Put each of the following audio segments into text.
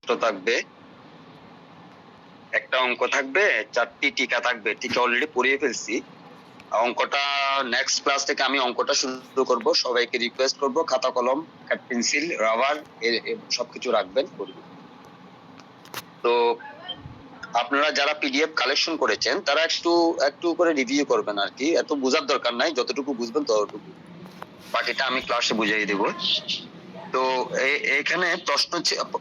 প্রশ্ন থাকবে, একটা অঙ্ক থাকবে, 4টি টিকা থাকবে। টিকা অলরেডি পড়িয়ে ফেলছি। অঙ্কটা নেক্সট ক্লাস থেকে আমি অঙ্কটা শুরু করব। সবাইকে রিকোয়েস্ট করব খাতা কলম, পেন্সিল, রাবার সবকিছু রাখবেন, করবেন। তো আপনারা যারা পিডিএফ কালেকশন করেছেন তারা একটু একটু করে রিভিউ করবেন আর কি। এত বোঝার দরকার নাই, যতটুকু বুঝবেন ততটুকু, বাকিটা আমি ক্লাসে বুঝিয়ে দেব। তো এখানে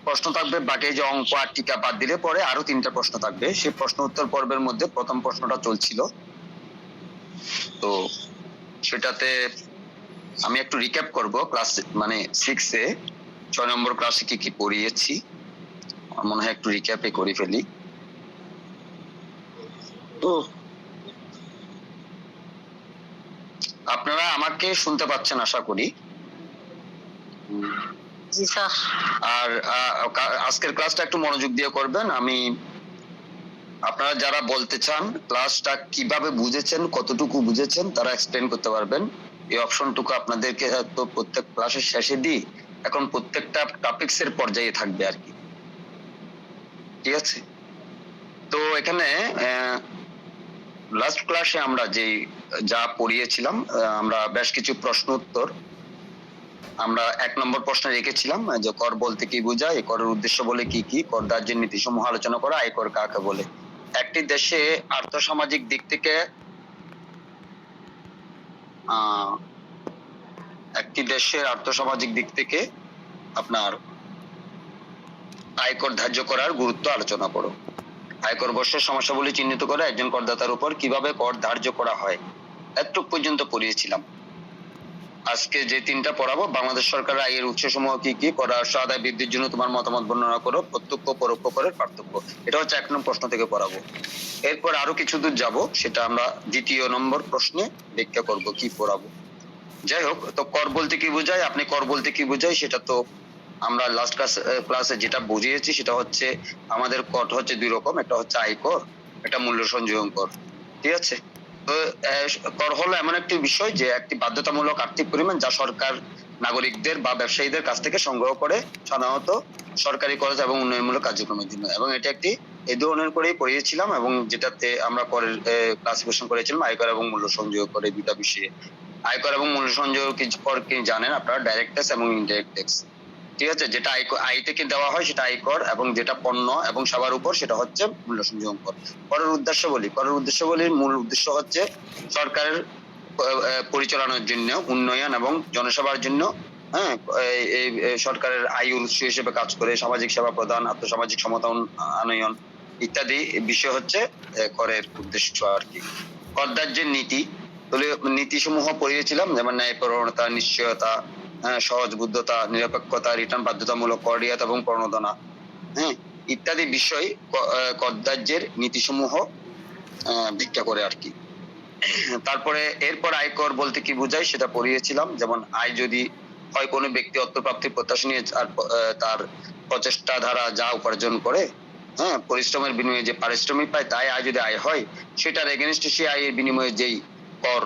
প্রশ্ন থাকবে, বাকি যে অঙ্ক আর টিকা বাদ দিলে পরে আরো 3টা প্রশ্ন থাকবে। সেই প্রশ্ন উত্তর পর্বের মধ্যে প্রথম প্রশ্নটা চলছিল। তো সেটাতে আমি একটু রিক্যাপ করব ক্লাস মানে 6 এ 6 নম্বর ক্লাসে কি কি পড়িয়েছি। আমার মনে হয় একটু রিক্যাপে করে ফেলি। তো আপনারা আমাকে শুনতে পাচ্ছেন আশা করি। জি স্যার। আর আজকের ক্লাসটা একটু মনোযোগ দিয়ে করবেন। আমি আপনারা যারা বলতে চান ক্লাসটা কিভাবে বুঝেছেন, কতটুকু বুঝেছেন, তারা এক্সপ্লেন করতে পারবেন। এই অপশনটুকু আপনাদেরকে তো প্রত্যেক ক্লাসের শেষে দিই। এখন প্রত্যেকটা টপিকস এর পর্যায়ে থাকবে আর কি, ঠিক আছে? তো এখানে লাস্ট ক্লাসে আমরা যা পড়িয়েছিলাম, আমরা বেশ কিছু প্রশ্ন উত্তর আমরা 1 নম্বর প্রশ্নে রেখেছিলাম যে কর বলতে কি বোঝায়, করের উদ্দেশ্য বলে কি কি, কর ধার্যের নীতিসমূহ আলোচনা করা, আয়কর কাকে বলে। একটি দেশে আর্থসামাজিক দিক থেকে আপনার আয়কর ধার্য করার গুরুত্ব আলোচনা করো। আয়কর বর্ষের সমস্যাগুলি চিহ্নিত করে একজন করদাতার উপর কিভাবে কর ধার্য করা হয়, এতটুকু পর্যন্ত পড়িয়েছিলাম। আজকে যে 3টা পড়াবো, বাংলাদেশ সরকারের আয়ের উৎসসমূহ কি কি, কর রাজস্ব আদায় বৃদ্ধির জন্য তোমার মতামত বর্ণনা করো, প্রত্যক্ষ পরোক্ষ করের পার্থক্য। এটা হচ্ছে 1 নম্বর প্রশ্ন থেকে পড়াবো। এরপর আরো কিছু দূর যাবো, সেটা আমরা 2য় নম্বর প্রশ্নে ব্যাখ্যা করব কি পড়াবো। যাই হোক, তো কর বলতে কি বোঝায়, আপনি কর বলতে কি বোঝায় সেটা তো আমরা লাস্ট ক্লাসে যেটা বুঝিয়েছি, সেটা হচ্ছে আমাদের কর হচ্ছে 2 রকম, একটা হচ্ছে আয়কর, একটা মূল্য সংযোজন কর, ঠিক আছে? তো কর হলো এমন একটি বিষয় যে একটি বাধ্যতামূলক আর্থিক পরিমাণ যা সরকার নাগরিকদের বা ব্যবসায়ীদের কাছ থেকে সংগ্রহ করে, সাধারণত সরকারি খরচ এবং উন্নয়নমূলক কার্যক্রমের জন্য। এবং এটা একটি এই ধরনের করেই পড়িয়েছিলাম, এবং যেটাতে আমরা করের ক্লাসিফিকেশন করেছিলাম আয়কর এবং মূল্য সংযোগ করে 2টা বিষয়ে। আয়কর এবং মূল্য সংযোগ কর কি জানেন আপনারা, ডাইরেক্ট ট্যাক্স এবং ইনডাইরেক্ট ট্যাক্স, ঠিক আছে? যেটা আয় থেকে দেওয়া হয় সেটা আয়কর, এবং যেটা পণ্য এবং সেবার উপর সেটা হচ্ছে মূল্য সংযোজন কর। করের উদ্দেশ্য বলি, মূল উদ্দেশ্য হচ্ছে সরকারের পরিচালনার জন্য, উন্নয়ন এবং জনসেবার জন্য, হ্যাঁ, এই সরকারের আয় উৎস হিসেবে কাজ করে, সামাজিক সেবা প্রদান, আর্থসামাজিক সমতা আনয়ন ইত্যাদি বিষয় হচ্ছে করের উদ্দেশ্য আর কি। কর ধার্যের নীতি, নীতি সমূহ পড়িয়েছিলাম, যেমন ন্যায়পরায়ণতা, নিশ্চয়তা, সহজবুদ্ধতা, নিরপেক্ষতা, রিটার্ন বাধ্যতামূলক, কর রিয়াত এবং প্রণোদনা, হ্যাঁ, ইত্যাদি বিষয় কর ধার্যের নীতিসমূহ ব্যাখ্যা করে আর কি। তারপরে এরপর আয়কর বলতে কি বোঝায় সেটা পড়িয়েছিলাম, যেমন আয় যদি হয় কোনো ব্যক্তি অর্থপ্রাপ্তির প্রত্যাশা নিয়ে তার প্রচেষ্টা দ্বারা যা উপার্জন করে, হ্যাঁ, পরিশ্রমের বিনিময়ে যে পারিশ্রমিক পায়, তাই আয় যদি আয় হয়, সেটার এগেনস্টে সেই আয়ের বিনিময়ে যেই কর,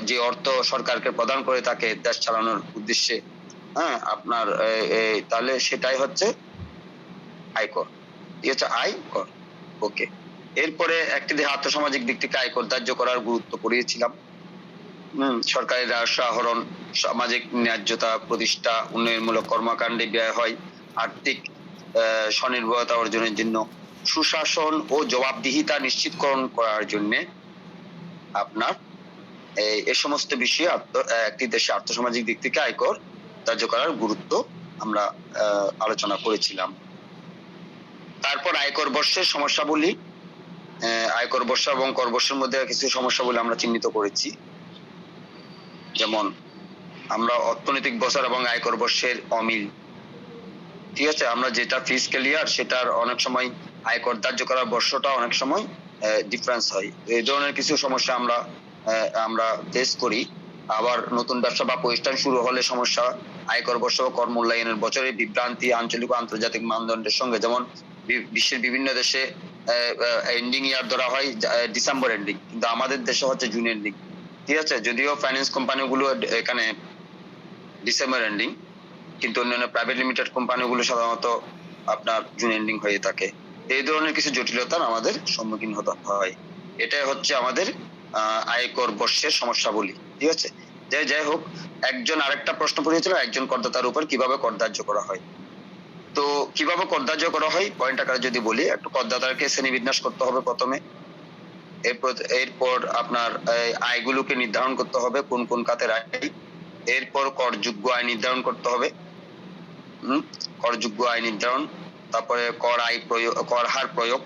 যে অর্থ সরকারকে প্রদান করে থাকে দেশ চালানোর উদ্দেশ্যে, হ্যাঁ, আপনার তাহলে সেটাই হচ্ছে আয়কর, ঠিক আছে? আয়কর, ওকে। এরপরে একটি আর্থসামাজিক দিক থেকে আয়কর ধার্য করার গুরুত্ব পড়িয়েছিলাম। সরকারি রাজস্ব আহরণ, সামাজিক ন্যায্যতা প্রতিষ্ঠা, উন্নয়নমূলক কর্মকাণ্ডে ব্যয় হয়, আর্থিক স্বনির্ভরতা অর্জনের জন্য, সুশাসন ও জবাবদিহিতা নিশ্চিতকরণ করার জন্য আপনার এই সমস্ত বিষয়ে একটি দেশে আর্থসামাজিক দিক থেকে আয়কর ধার্য করার গুরুত্ব আমরা আলোচনা করেছিলাম। তারপর আয়কর বর্ষের সমস্যাবলী, আয়কর বর্ষ এবং কর বর্ষের মধ্যে কিছু সমস্যাবলী আমরা চিহ্নিত করেছি। যেমন আমরা অর্থনৈতিক বছর এবং আয়কর বর্ষের অমিল, ঠিক আছে? আমরা যেটা ফিসক্যাল ইয়ার, সেটার অনেক সময় আয়কর ধার্য করার বর্ষটা অনেক সময় ডিফারেন্স হয়। এই ধরনের কিছু সমস্যা আমরা ফেস করি। আবার নতুন ব্যবসা বা প্রতিষ্ঠান শুরু হলে সমস্যা, আয়কর বর্ষ ও কর মূল্যায়নের বছরের বিভ্রান্তি, আঞ্চলিক ও আন্তর্জাতিক মানদণ্ডের সঙ্গে, যেমন বিশ্বের বিভিন্ন দেশে এন্ডিং ইয়ার ধরা হয় ডিসেম্বর এন্ডিং, কিন্তু আমাদের দেশে হচ্ছে জুন এন্ডিং, ঠিক আছে? যদিও ফাইন্যান্স কোম্পানিগুলো এখানে ডিসেম্বর এন্ডিং, কিন্তু অন্যান্য প্রাইভেট লিমিটেড কোম্পানিগুলো সাধারণত আপনার জুন এন্ডিং হয়ে থাকে। এই ধরনের কিছু জটিলতার আমাদের সম্মুখীন হতে হয়। এটাই হচ্ছে আমাদের আয়কর বর্ষের সমস্যাবলী। ঠিক আছে? যাই হোক, একজন আরেকটা প্রশ্ন করেছিল একজন করদাতার উপর কিভাবে কর ধার্য করা হয়। তো কিভাবে কর ধার্য করা হয় পয়েন্ট আকারে যদি বলি, একটু করদাতাকে শ্রেণীবিন্যাস করতে হবে প্রথমে। এরপর আপনার আয়গুলোকে নির্ধারণ করতে হবে কোন কোন খাতের আয়। এরপর করযোগ্য আয় নির্ধারণ করতে হবে। করযোগ্য আয় নির্ধারণ, তারপরে কর হার প্রয়োগ।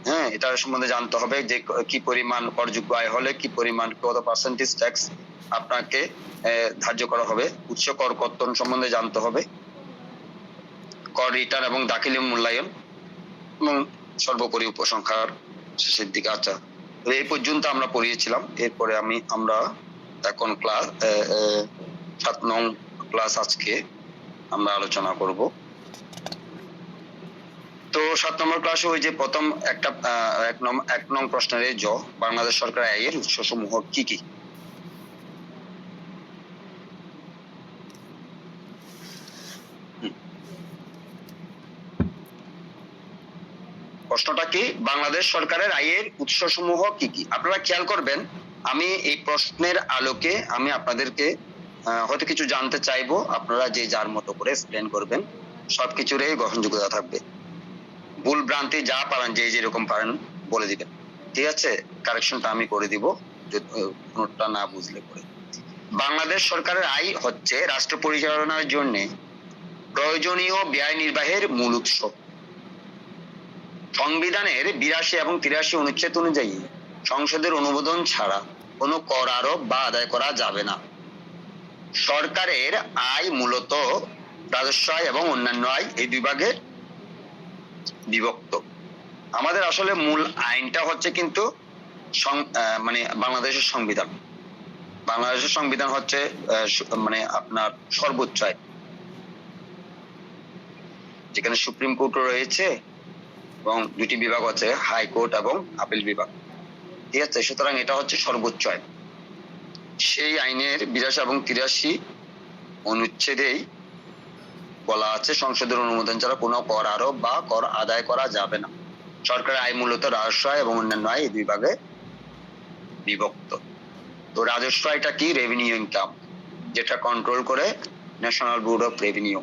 হ্যাঁ, এটার সম্বন্ধে জানতে হবে যে কি পরিমাণ করযোগ্য আয় হলে কি পরিমাণ কত পার্সেন্টেজ ট্যাক্স আপনাকে ধার্য করা হবে। উৎস কর কর্তন সম্বন্ধে জানতে হবে, কর রিটার্ন এবং দাখিলি মূল্যায়ন, এবং সর্বোপরি উপসংহার শেষের দিকে। আচ্ছা, এই পর্যন্ত আমরা পড়িয়েছিলাম। এরপরে আমরা এখন ক্লাস 7 নং ক্লাস আজকে আমরা আলোচনা করব। তো 7 নম্বর ক্লাসে ওই যে প্রথম একটা 1 নং প্রশ্নের বাংলাদেশ সরকার আয়ের উৎসসমূহ কি কি। প্রশ্নটা কি, বাংলাদেশ সরকারের আয়ের উৎসসমূহ কি কি। আপনারা খেয়াল করবেন, আমি এই প্রশ্নের আলোকে আমি আপনাদেরকে হয়তো কিছু জানতে চাইবো, আপনারা যে যার মতো করে এক্সপ্লেন করবেন, সবকিছুরই গ্রহণযোগ্যতা থাকবে। ভুল ভ্রান্তি যা পারেন, যে যেরকম পারেন বলে দিবেন। ঠিক আছে? কারেকশনটা আমি করে দিব নোটটা না বুঝলে পরে। বাংলাদেশ সরকারের আয় হচ্ছে রাষ্ট্র পরিচালনার জন্য প্রয়োজনীয় ব্যয় নির্বাহের মূল উৎস। সংবিধানের 82 এবং 83 অনুচ্ছেদ অনুযায়ী সংসদের অনুমোদন ছাড়া কোনো কর আরোপ বা আদায় করা যাবে না। সরকারের আয় মূলত রাজস্ব আয় এবং অন্যান্য আয় এই দুই ভাগে বিভক্ত। আমাদের আসলে মূল আইনটা হচ্ছে কিন্তু মানে বাংলাদেশের সংবিধান। বাংলাদেশের সংবিধান হচ্ছে মানে আপনার সর্বোচ্চ আইন, যেখানে সুপ্রিম কোর্টও রয়েছে এবং দুটি বিভাগ আছে, হাইকোর্ট এবং আপিল বিভাগ। ঠিক আছে? সুতরাং এটা হচ্ছে সর্বোচ্চ আইন। সেই আইনের 82 এবং 83 অনুচ্ছেদেই বলা আছে সংসদের অনুমোদন ছাড়া কোনো কর আরোপ বা কর আদায় করা যাবে না। সরকারের আয় মূলত রাজস্ব আয় এবং অন্যান্য আয় এই দুই ভাগে বিভক্ত। তো রাজস্ব আয়টা কি? রেভিনিউ ইনকাম, যেটা কন্ট্রোল করে ন্যাশনাল বোর্ড অফ রেভিনিউ,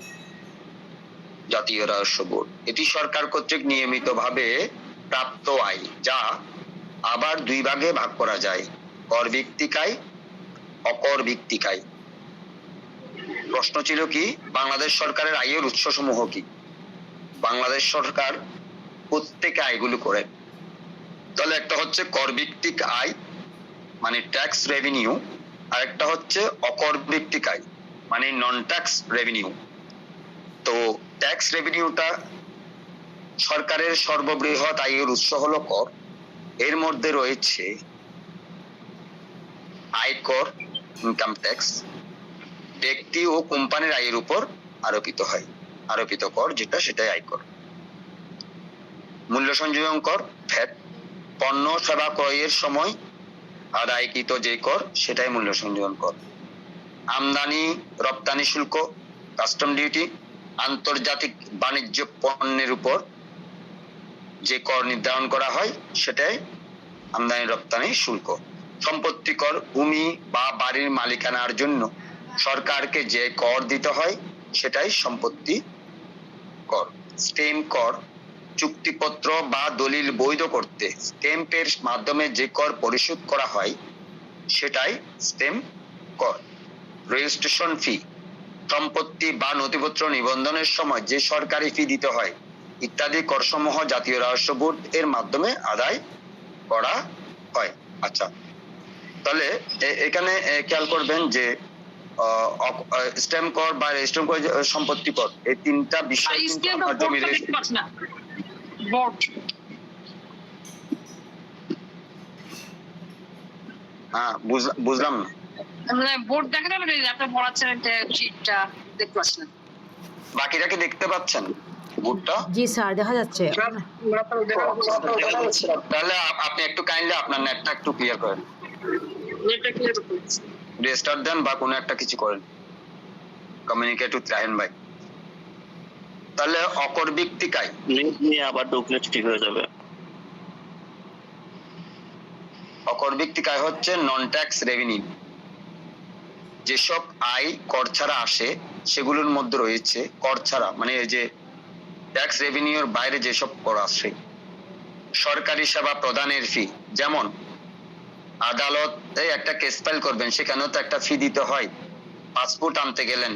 জাতীয় রাজস্ব বোর্ড। এটি সরকার কর্তৃক নিয়মিতভাবে প্রাপ্ত আয়, যা আবার দুই ভাগে ভাগ করা যায়, কর ভিত্তিক আয়, অকর ভিত্তিক আয়। প্রশ্ন ছিল কি, বাংলাদেশ সরকারের আয়ের উৎসসমূহ কি। বাংলাদেশ সরকার প্রত্যেক আয়গুলো করে। তাহলে একটা হচ্ছে কর ভিত্তিক আয় মানে ট্যাক্স রেভিনিউ, আর একটা হচ্ছে অকর ভিত্তিক আয় মানে নন ট্যাক্স রেভিনিউ। তো ট্যাক্স রেভিনিউটা সরকারের সর্ববৃহৎ আয়ের উৎস হলো কর। এর মধ্যে রয়েছে আয়কর, ইনকাম ট্যাক্স, ব্যক্তি ও কোম্পানির আয়ের উপর আরোপিত কর, যেটা সেটাই আয়কর। মূল্য সংযোজন কর, ভ্যাট, পণ্য সেবা ক্রয়ের সময় আদায়কৃত যে কর সেটাই মূল্য সংযোজন কর। আমদানি রপ্তানি শুল্ক, কাস্টম ডিউটি, আন্তর্জাতিক বাণিজ্য পণ্যের উপর যে কর নির্ধারণ করা হয় সেটাই আমদানি রপ্তানি শুল্ক। সম্পত্তি কর, ভূমি বা বাড়ির মালিকানার জন্য সরকারকে যে কর দিতে হয় সেটাই সম্পত্তি কর। স্ট্যাম্প কর, চুক্তিপত্র বা দলিল বৈধ করতে স্ট্যাম্পের মাধ্যমে যে কর পরিশোধ করা হয় সেটাই স্ট্যাম্প কর। রেজিস্ট্রেশন ফি, সম্পত্তি বা নথিপত্র নিবন্ধনের সময় যে সরকারি ফি দিতে হয় ইত্যাদি করসমূহ জাতীয় রাজস্ব বোর্ড এর মাধ্যমে আদায় করা হয়। আচ্ছা, তাহলে এখানে খেয়াল করবেন যে স্ট্যাম্প কর বা রেজিস্ট্রেশন কর, সম্পত্তি কর, এই তিনটা বিষয় কিন্তু আপনার জমি হ্যাঁ বুঝলাম না। মানে বোর্ড দেখা যাবে না, আপনি পড়াচ্ছেন একটা শীটটা দেখতে পাচ্ছেন, বাকিটা কি দেখতে পাচ্ছেন বোর্ডটা? জি স্যার, দেখা যাচ্ছে। তাহলে আপনি একটু কাইন্ডলি আপনার নেটটা একটু ক্লিয়ার করেন, নেটটা ক্লিয়ার করতেছি, রেস্টার্ট দেন বা কোনো একটা কিছু করেন, কমিউনিকেট উইথ রায়হান ভাই। তাহলে অকর ভিত্তিক আয়, লিঙ্ক নিয়ে আবার ঢুকলে ঠিক হয়ে যাবে। অকর ভিত্তিক আয় হচ্ছে নন ট্যাক্স রেভিনিউ। যেসব আয় কর ছাড়া আসে সেগুলোর মধ্যে রয়েছে কর ছাড়া, মানে এই যে ট্যাক্স রেভিনিউর বাইরে যেসব কর আসে। সরকারি সেবা প্রদানের ফি, যেমন আদালতে একটা কেস ফাইল করবেন, সেখানেও তো একটা ফি দিতে হয়। পাসপোর্ট আনতে গেলেন,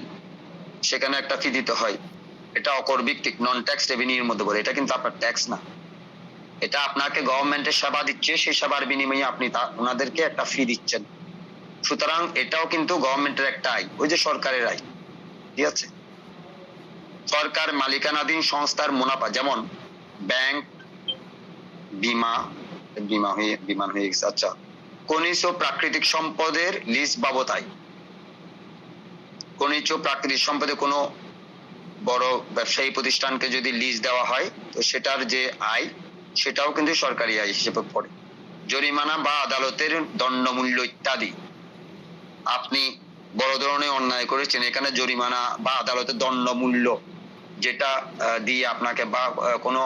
সেখানে একটা ফি দিতে হয়। এটা অকর ভিত্তিক নন ট্যাক্স রেভিনিউর মধ্যে পড়ে। এটা কিন্তু আপনার ট্যাক্স না, এটা আপনাকে গভর্নমেন্টের সেবা দিচ্ছে, সেই সেবার বিনিময়ে আপনি ওনাদেরকে একটা ফি দিচ্ছেন। সুতরাং এটাও কিন্তু গভর্নমেন্টের একটা আয়, ওই যে সরকারের আয়। ঠিক আছে। সরকার মালিকানাধীন সংস্থার মুনাফা, যেমন ব্যাংক, বিমান হয়ে গেছে। আচ্ছা, খনিজ ও প্রাকৃতিক সম্পদের লিজ বাবদ আয়। খনিজ ও প্রাকৃতিক সম্পদে কোনো বড় ব্যবসায়ী প্রতিষ্ঠানকে যদি লিজ দেওয়া হয়, তো সেটার যে আয়, সেটাও কিন্তু সরকারি আয় হিসেবে পড়ে। জরিমানা বা আদালতের দণ্ডমূল্য ইত্যাদি। আপনি বড় ধরনের অন্যায় করেছেন, এখানে জরিমানা বা আদালতের দণ্ডমূল্য যেটা দিয়ে আপনাকে, বা কোনো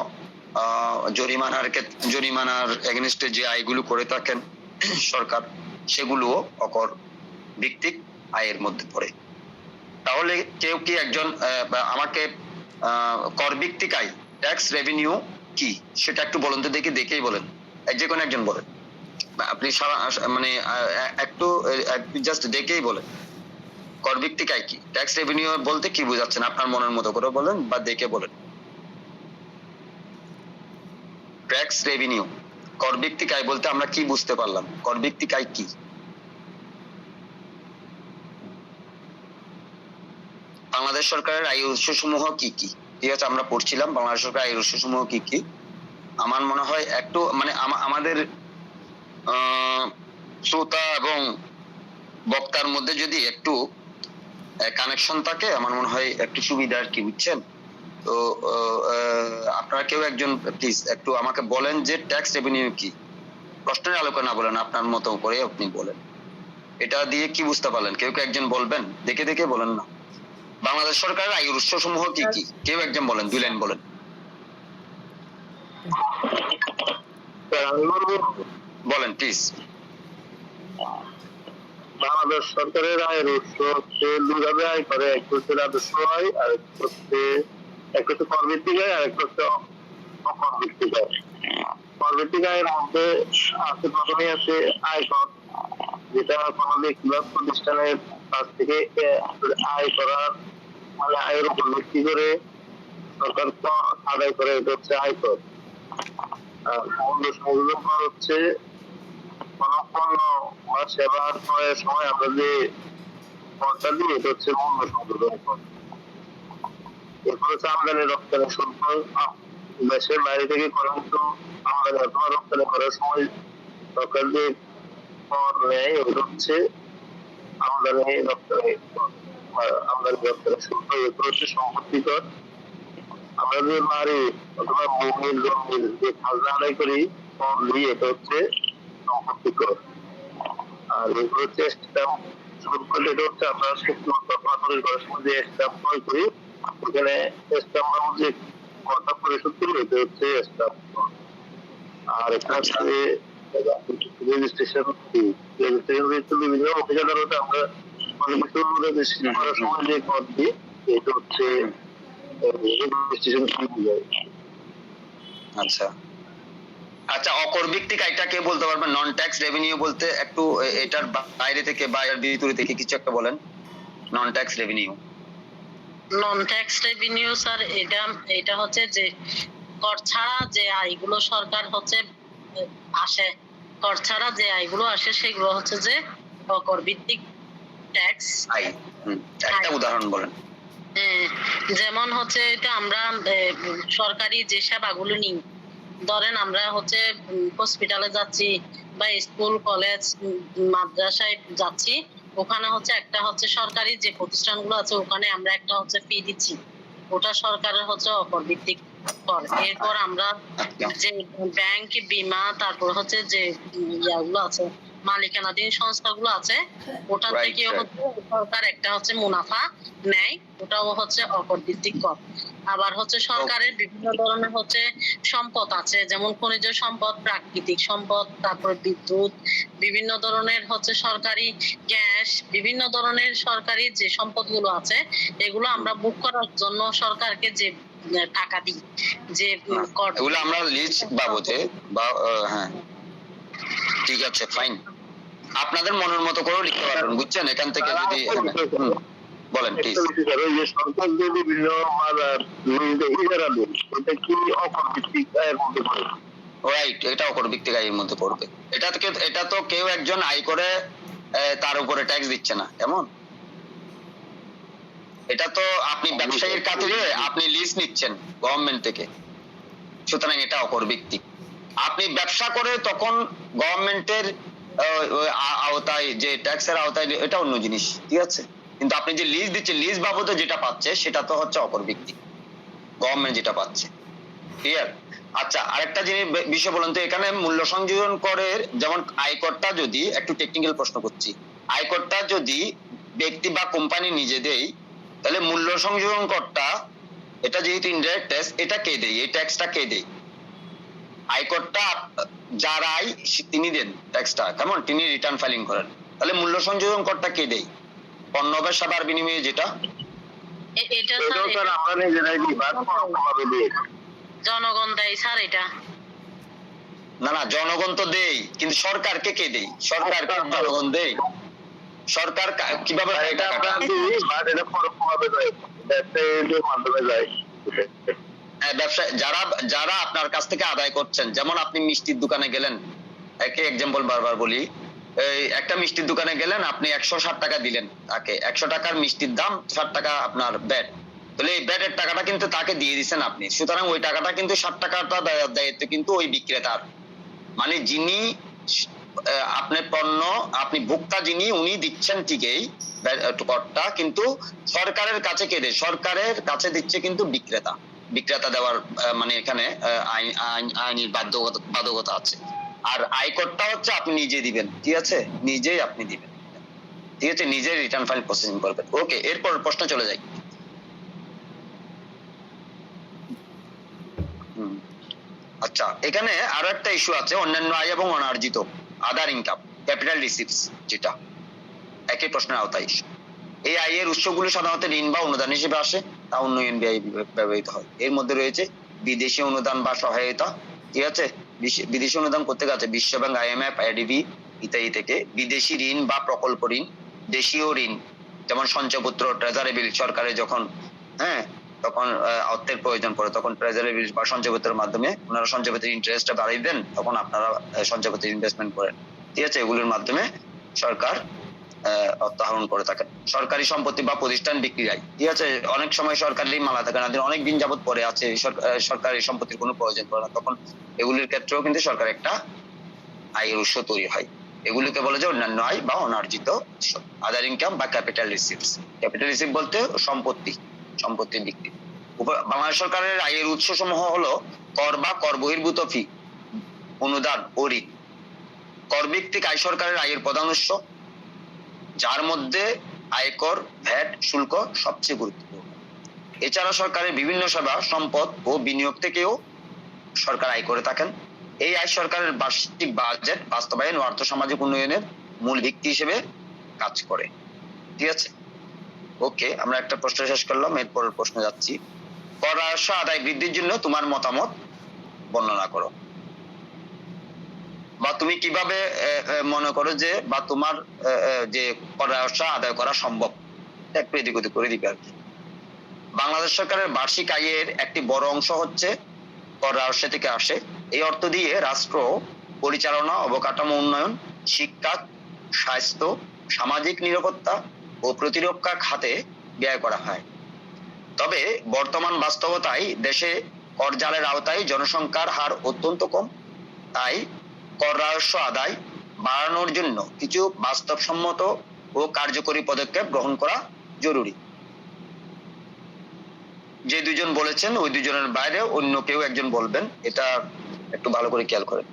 জরিমানার এগেনস্টে যে আয়গুলো করে থাকেন সরকার, সেগুলোও অকর ভিত্তিক আয়ের মধ্যে পড়ে। তাহলে কেউ কি একজন আমাকে কর ভিত্তিক আয়, ট্যাক্স রেভিনিউ কি, সেটা একটু বলুন তো দেখি, দেখেই বলেন, যে কোনো একজন বলেন। আপনি মানে একটু জাস্ট দেখেই বলেন কর ভিত্তিক আয় কি, ট্যাক্স রেভিনিউ বলতে কি বোঝাচ্ছেন, আপনার মনের মতো করে বলেন বা দেখে বলেন। ট্যাক্স রেভিনিউ, কর ভিত্তিক আয় বলতে আমরা কি বুঝতে পারলাম, কর ভিত্তিক আয় কি? বাংলাদেশ সরকারের আয় উৎস সমূহ কি কি? ঠিক আছে, আমরা পড়ছিলাম বাংলাদেশ সরকারের আয় উৎস সমূহ কি কি। আমার মনে হয় একটু মানে আমাদের শ্রোতা এবং বক্তার মধ্যে যদি একটু কানেকশন থাকে, আমার মনে হয় একটু সুবিধা আর কি, বুঝছেন? তো আপনারা কেউ একজন প্লিজ একটু আমাকে বলেন যে ট্যাক্স রেভিনিউ কি। প্রশ্নের আলোকে না বলেন, আপনার মতো করে আপনি বলেন এটা দিয়ে কি বুঝতে পারলেন। কেউ একজন বলবেন, দেখে দেখে বলেন না। বাংলাদেশ সরকারের আয় উৎস সমূহ কি কি, কেউ একজন বলেন, 2 লাইন বলেন। বলেন প্লিজ। বাংলাদেশ সরকারের আয়ের উৎস হচ্ছে দুইভাবে আয় করে, এক হচ্ছে রাজস্ব আয়, আর এক হচ্ছে কর ভিত্তিক আয়, আর এক হচ্ছে অকর ভিত্তিক আয়। কর ভিত্তিক আয়ের মধ্যে আছে, প্রথমে আছে আয়কর, যেটা কোনো ব্যক্তি বা প্রতিষ্ঠানের কাছ থেকে আয় করার, মানে আয়ের উপর ভিত্তি করে সরকার আদায় করে, এটা হচ্ছে আয়কর। আর মূল্য সংযোজন কর হচ্ছে কোনো পণ্য বা সেবা ক্রয়ের সময় আমরা যে করটা দিই, এটা হচ্ছে মূল্য সংযোজন কর। এরপর হচ্ছে আমদানি রপ্তানি শুল্ক, দেশের বাইরে থেকে করা হতো আমদানি অথবা রপ্তানি করার সময় সরকার যে কর নেয়, ওটা হচ্ছে আমদানি রপ্তানি শুল্ক। এরপর হচ্ছে সম্পত্তি কর, আমরা যে বাড়ি অথবা ভূমির জমির যে খাজনা আদায় করি কর দিয়ে, এটা হচ্ছে সম্পত্তি কর। আর এগুলো হচ্ছে স্ট্যাম্প শুল্ক, যেটা হচ্ছে আমরা পাথরের করার সময় যে স্ট্যাম্প ক্রয় করি, ওখানে স্ট্যাম্প যে করটা পরিশোধ করি, এটা হচ্ছে স্ট্যাম্প। আর এখানে হচ্ছে রেজিস্ট্রেশন ফি, রেজিস্ট্রেশন বিভিন্ন অফিস আদালতে আমরা অনেক কিছু রেজিস্ট্রেশন করার সময় যে কর দিই, এটা হচ্ছে রেজিস্ট্রেশন ফি যায়। আচ্ছা আচ্ছা, অকর ভিত্তিক আয়টা কে বলতে পারবেন? নন ট্যাক্স রেভিনিউ বলতে একটু এটার বাইরে থেকে বা এর ভিতরে থেকে কিছু একটা বলেন। নন ট্যাক্স রেভিনিউ, নন ট্যাক্স রেভিনিউ স্যার, এটা হচ্ছে যে কর ছাড়া যে আয়গুলো সরকার হচ্ছে আসে, কর ছাড়া যে আয়গুলো আসে সেগুলো হচ্ছে যে অকর ভিত্তিক ট্যাক্স আয়। একটা উদাহরণ বলেন। যেমন হচ্ছে এটা আমরা সরকারি যে সেবাগুলো নিই, ধরেন আমরা হচ্ছে হসপিটালে যাচ্ছি বা স্কুল কলেজ মাদ্রাসায় যাচ্ছি, ওখানে হচ্ছে একটা হচ্ছে সরকারি যে প্রতিষ্ঠানগুলো আছে, ওখানে আমরা একটা হচ্ছে ফি দিচ্ছি, ওটা সরকারের হচ্ছে অকর ভিত্তিক কর। এরপর আমরা যে ব্যাংক, বীমা, তারপর হচ্ছে যে ইয়াগুলো আছে মালিকানাধীন সংস্থাগুলো আছে, ওটা থেকে হচ্ছে সরকার একটা হচ্ছে মুনাফা নেয়, ওটাও হচ্ছে অকর ভিত্তিক কর। আবার হচ্ছে সরকারের বিভিন্ন ধরনের হচ্ছে সম্পদ আছে, যেমন খনিজ সম্পদ, প্রাকৃতিক সম্পদ, তারপর বিদ্যুৎ, বিভিন্ন ধরনের হচ্ছে সরকারি গ্যাস, বিভিন্ন ধরনের সরকারি যে সম্পদগুলো আছে এগুলো আমরা বুক করার জন্য সরকারকে যে টাকা দিই, যে কর, এগুলো আমরা লিজ বাবদে বা হ্যাঁ ঠিক আছে ফাইন, আপনাদের মনের মতো করে লিখতে পারবেন, বুঝছেন? এখান থেকে যদি বলেন প্লিজ। যে সরকার যে বিভিন্ন ইজারা দেন, এটা কি অকরভিত্তিক আয়ের মধ্যে পড়ে? রাইট, এটা অকরভিত্তিক আয়ের মধ্যে পড়বে। এটা তো কেউ একজন আয় করে তার উপরে ট্যাক্স দিচ্ছে না, এমন? এটা তো আপনি ব্যবসায়ীর খাতিরে আপনি লিজ নিচ্ছেন গভর্নমেন্ট থেকে, সুতরাং এটা অকরভিত্তিক। আপনি ব্যবসা করে তখন গভর্নমেন্টের আওতায় যে ট্যাক্সের আওতায়, এটা অন্য জিনিস, ঠিক আছে? কিন্তু আপনি যে লিজ দিচ্ছেন, লিজ বাবদে যেটা পাচ্ছে সেটা তো হচ্ছে অকরভিত্তিক, গভর্নমেন্ট যেটা পাচ্ছে। ক্লিয়ার? আচ্ছা, আরেকটা জিনিস বিষয় বলুন তো, এখানে মূল্য সংযোজন করের যেমন আয়করটা যদি, একটু টেকনিক্যাল প্রশ্ন করছি, আয়করটা যদি ব্যক্তি বা কোম্পানি নিজে দেয়, তাহলে মূল্য সংযোজন করটা, এটা যেহেতু ইনডাইরেক্ট ট্যাক্স, এটা কে দেয়? এই ট্যাক্সটা কে দেয়? আয়করটা যার আয় তিনি দেন ট্যাক্সটা, কেমন? তিনি রিটার্ন ফাইলিং করেন। তাহলে মূল্য সংযোজন করটা কে দেয়? পণ্য বা সেবার বিনিময়ে যেটা, এটা স্যার আমরা নিজেরাই দিই, বাদ পরোক্ষভাবে দিই। জনগণ দেয় স্যার এটা। না না, জনগণ তো দেয়, কিন্তু সরকারকে কে দেয়? সরকারকে জনগণ দেয়? সরকার কিভাবে এটা আমরা দিই, বাদ এটা পরোক্ষভাবে দেয়, ব্যবসায়ীদের মাধ্যমে যায়। ব্যবসা যারা আপনার কাছ থেকে আদায় করছেন, যেমন আপনি মিষ্টির দোকানে গেলেন, একে এক্সাম্পল বারবার বলি, এই একটা মিষ্টির দোকানে গেলেন, আপনি 160 টাকা দিলেন তাকে, 100 টাকার মিষ্টির দাম, 60 টাকা আপনার ব্যাট, তাহলে এই ব্যাটের টাকাটা কিন্তু তাকে দিয়ে দিচ্ছেন আপনি, সুতরাং ওই টাকাটা কিন্তু 60 টাকাটা দায়িত্ব কিন্তু ওই বিক্রেতার, মানে যিনি আপনার পণ্য, আপনি ভোক্তা যিনি, উনি দিচ্ছেন ঠিকই করটা, কিন্তু সরকারের কাছে কে দেয়? সরকারের কাছে দিচ্ছে কিন্তু বিক্রেতা দেওয়ার মানে এখানে আইনি বাধ্যকতা আছে। আর আয়করটা হচ্ছে আপনি নিজে দিবেন, ঠিক আছে? নিজেই আপনি দিবেন, ঠিক আছে? নিজে রিটার্ন ফাইল প্রসেসিং করবেন। ওকে, এরপর প্রশ্ন চলে যাই। আচ্ছা, এখানে আরো একটা ইস্যু আছে, অন্যান্য আয় এবং অনার্জিত, আদার ইনকাম, ক্যাপিটাল রিসিভস, যেটা একই প্রশ্নের আওতায়। এই আয়ের উৎসগুলো সাধারণত ঋণ বা অনুদান হিসেবে আসে, তা উন্নয়ন ব্যয় ব্যবহৃত হয়। এর মধ্যে রয়েছে বিদেশি অনুদান বা সহায়তা, ঠিক আছে? বিদেশি অনুদান করতে গেছে বিশ্ব ব্যাংক, IMF, ADB ইত্যাদি থেকে, বিদেশি ঋণ বা প্রকল্প ঋণ, দেশীয় ঋণ যেমন সঞ্চয়পত্র, ট্রেজারি বিল, সরকারের যখন তখন অর্থের প্রয়োজন পড়ে, তখন ট্রেজারি বিল বা সঞ্চয়পত্রের মাধ্যমে ওনারা সঞ্চয়পত্রের ইন্টারেস্টটা বাড়িয়ে দেন, তখন আপনারা সঞ্চয়পত্রে ইনভেস্টমেন্ট করেন, ঠিক আছে? এগুলোর মাধ্যমে সরকার অর্থ আহরণ করে থাকেন। সরকারি সম্পত্তি বা প্রতিষ্ঠান বিক্রি হয়, ঠিক আছে? অনেক সময় সরকারি মালা থাকে না, অনেক দিন যাবত পরে আছে, সরকারি সম্পত্তির কোনো প্রয়োজন পড়ে না, তখন এগুলির ক্ষেত্রেও কিন্তু সরকার একটা আয়ের উৎস তৈরি হয়। এগুলিকে বলে যে অন্যান্য আয় বা অনার্জিত উৎস, আদার ইনকাম বা ক্যাপিটাল রিসিভস। ক্যাপিটাল রিসিভ বলতে সম্পত্তি বিক্রি। বাংলাদেশ সরকারের আয়ের উৎস সমূহ হলো কর বা কর বহির্ভূত ফি, অনুদান ও ঋণ। কর ভিত্তিক আয় সরকারের আয়ের প্রধান উৎস, যার মধ্যে আয়কর, ভ্যাট, শুল্ক সবচেয়ে গুরুত্বপূর্ণ। এছাড়া সরকারের বিভিন্ন সেবা, সম্পদ ও বিনিয়োগ থেকেও সরকার আয় করে থাকেন। এই আয় সরকারের বার্ষিক বাজেট বাস্তবায়ন ও আর্থসামাজিক উন্নয়নের মূল ভিত্তি হিসেবে কাজ করে, ঠিক আছে? ওকে, আমরা একটা প্রশ্ন শেষ করলাম, এরপরের প্রশ্ন যাচ্ছি। কর রাজস্ব আদায় বৃদ্ধির জন্য তোমার মতামত বর্ণনা করো, বা তুমি কিভাবে মনে করো যে, বা তোমার যে কর রাজস্ব আদায় করা সম্ভব, একটু এদিক ওদিক করে দিবে আর কি। বাংলাদেশ সরকারের বার্ষিক আয়ের একটি বড় অংশ হচ্ছে কর রাজস্ব থেকে আসে। এই অর্থ দিয়ে রাষ্ট্র পরিচালনা, অবকাঠামো উন্নয়ন, শিক্ষা, স্বাস্থ্য, সামাজিক নিরাপত্তা ও প্রতিরক্ষা খাতে ব্যয় করা হয়। তবে বর্তমান বাস্তবতায় দেশে কর জালের আওতায় জনসংখ্যার হার অত্যন্ত কম, তাই কর রাজস্ব আদায় বাড়ানোর জন্য কিছু বাস্তবসম্মত ও কার্যকরী পদক্ষেপ গ্রহণ করা জরুরি। যে দুজন বলেছেন ওই দুজনের বাইরে অন্য কেউ একজন বলবেন, এটা একটু ভালো করে খেয়াল করেন।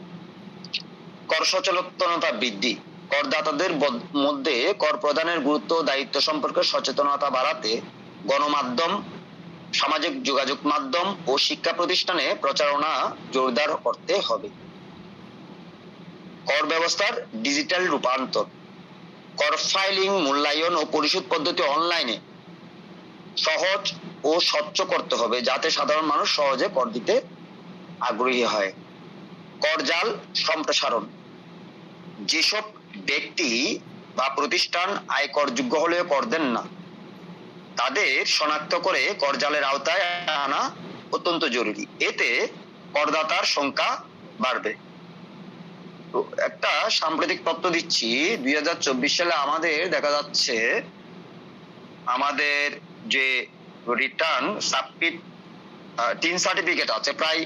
কর সচেতনতা বৃদ্ধি, করদাতাদের মধ্যে কর প্রদানের গুরুত্ব ও দায়িত্ব সম্পর্কে সচেতনতা বাড়াতে গণমাধ্যম সামাজিক যোগাযোগ মাধ্যম ও শিক্ষা প্রতিষ্ঠানে প্রচারণা জোরদার করতে হবে। কর ব্যবস্থার ডিজিটাল রূপান্তর, কর ফাইলিং, মূল্যায়ন ও পরিশোধ পদ্ধতি অনলাইনে সহজ ও স্বচ্ছ করতে হবে, যাতে সাধারণ মানুষ সহজে কর দিতে আগ্রহী হয়। করজাল সম্প্রসারণ, যেসব ব্যক্তি বা প্রতিষ্ঠান আয়কর যোগ্য হলেও কর দেন না, তাদের শনাক্ত করে করজালের আওতায় আনা অত্যন্ত জরুরি। এতে করদাতার সংখ্যা বাড়বে। তো একটা সাম্প্রতিক তথ্য দিচ্ছি, 2024 সালে আমাদের দেখা যাচ্ছে আমাদের যে রিটার্ন সাবমিট টিন সার্টিফিকেট আছে প্রায়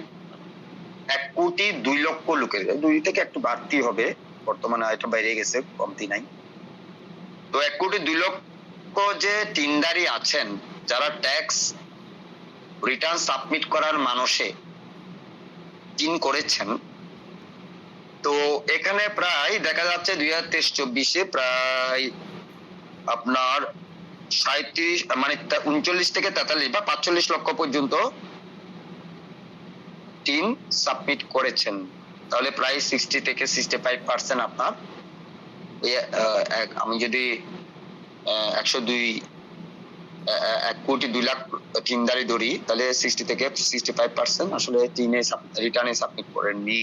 1,02,00,000 লোকের, 2 থেকে একটু বাড়তি হবে, বর্তমানে এটা বাইরে গেছে, কমতি নাই। তো 1,02,00,000 যে টিনদারি আছেন, যারা ট্যাক্স রিটার্ন সাবমিট করার মানসে টিন করেছেন, তো এখানে প্রায় দেখা যাচ্ছে 2023-24 প্রায় আপনার 37 মানে 39 থেকে 43 বা 45 লক্ষ পর্যন্ত টিন সাবমিট করেছেন। তাহলে প্রায় 60 থেকে 65% আপনার আমি যদি 1,02,00,000 টিনদারি ধরি, তাহলে 60 থেকে 65% আসলে টিনে রিটার্নে সাবমিট করেননি।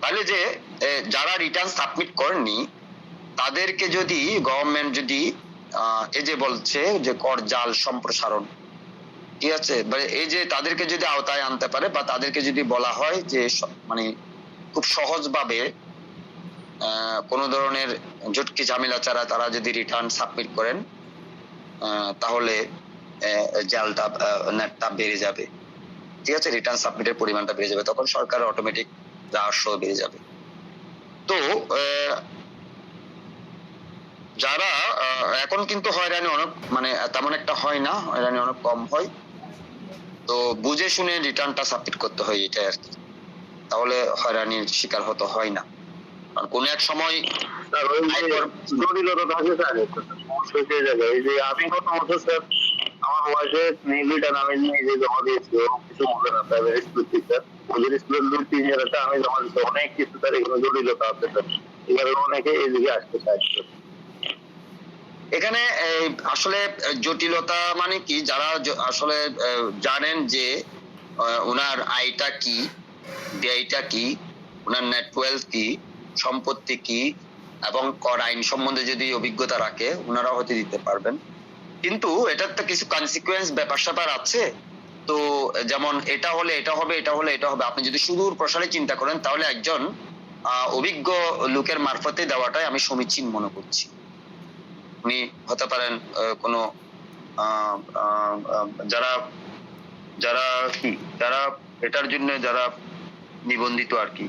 তাহলে যে যারা রিটার্ন সাবমিট করেননি তাদেরকে যদি গভর্নমেন্ট যদি এই যে বলছে যে করজাল সম্প্রসারণ, ঠিক আছে, এই যে তাদেরকে যদি আওতায় আনতে পারে বা তাদেরকে যদি বলা হয় যে মানে খুব সহজভাবে কোনো ধরনের ঝুটকি ঝামেলা ছাড়া তারা যদি রিটার্ন সাবমিট করেন, তাহলে জালটা নেটটা বেড়ে যাবে, ঠিক আছে, রিটার্ন সাবমিটের পরিমাণটা বেড়ে যাবে, তখন সরকার অটোমেটিক রাজস্ব বেড়ে যাবে। তো যারা এখন কিন্তু হয়রানি অনেক মানে তেমন একটা হয় না, হয়রানি অনেক কম হয়। তো বুঝে শুনে রিটার্নটা সাবমিট করতে হয়, এটাই আর কি, তাহলে হয়রানির শিকার হতে হয় না। আর কোন এক সময় জটিলতা থাকে স্যার, সমস্যা সেই জায়গায়। এই যে আমি গত বছর স্যার আমার ওয়াইফে রিটার্ন আমি নিজে জমা দিয়েছি, কিছু মনে না প্রাইভেট স্কুল টিচার, ওদের স্কুলের 2-3 আমি জমা দিচ্ছি, অনেক কিছু স্যার এখানে জটিলতা আছে স্যার, এখানে অনেকে এদিকে আসতে চাইছে। এখানে আসলে জটিলতা মানে কি, যারা আসলে জানেন যে ওনার আয়টা কি, ব্যয়টা কি, ওনার নেটওয়ার্থ কি, সম্পত্তি কি এবং কর আইন সম্বন্ধে যদি অভিজ্ঞতা রাখে, ওনারা হয়তো দিতে পারবেন। কিন্তু এটার তো কিছু কনসিকুয়েন্স ব্যাপার স্যাপার আছে। তো যেমন এটা হলে এটা হবে, এটা হলে এটা হবে, আপনি যদি সুদূর প্রসারে চিন্তা করেন, তাহলে একজন অভিজ্ঞ লোকের মারফতে দেওয়াটাই আমি সমীচীন মনে করছি। উনি হতে পারেন কোনো যারা যারা কি যারা এটার জন্য যারা নিবন্ধিত আর কি।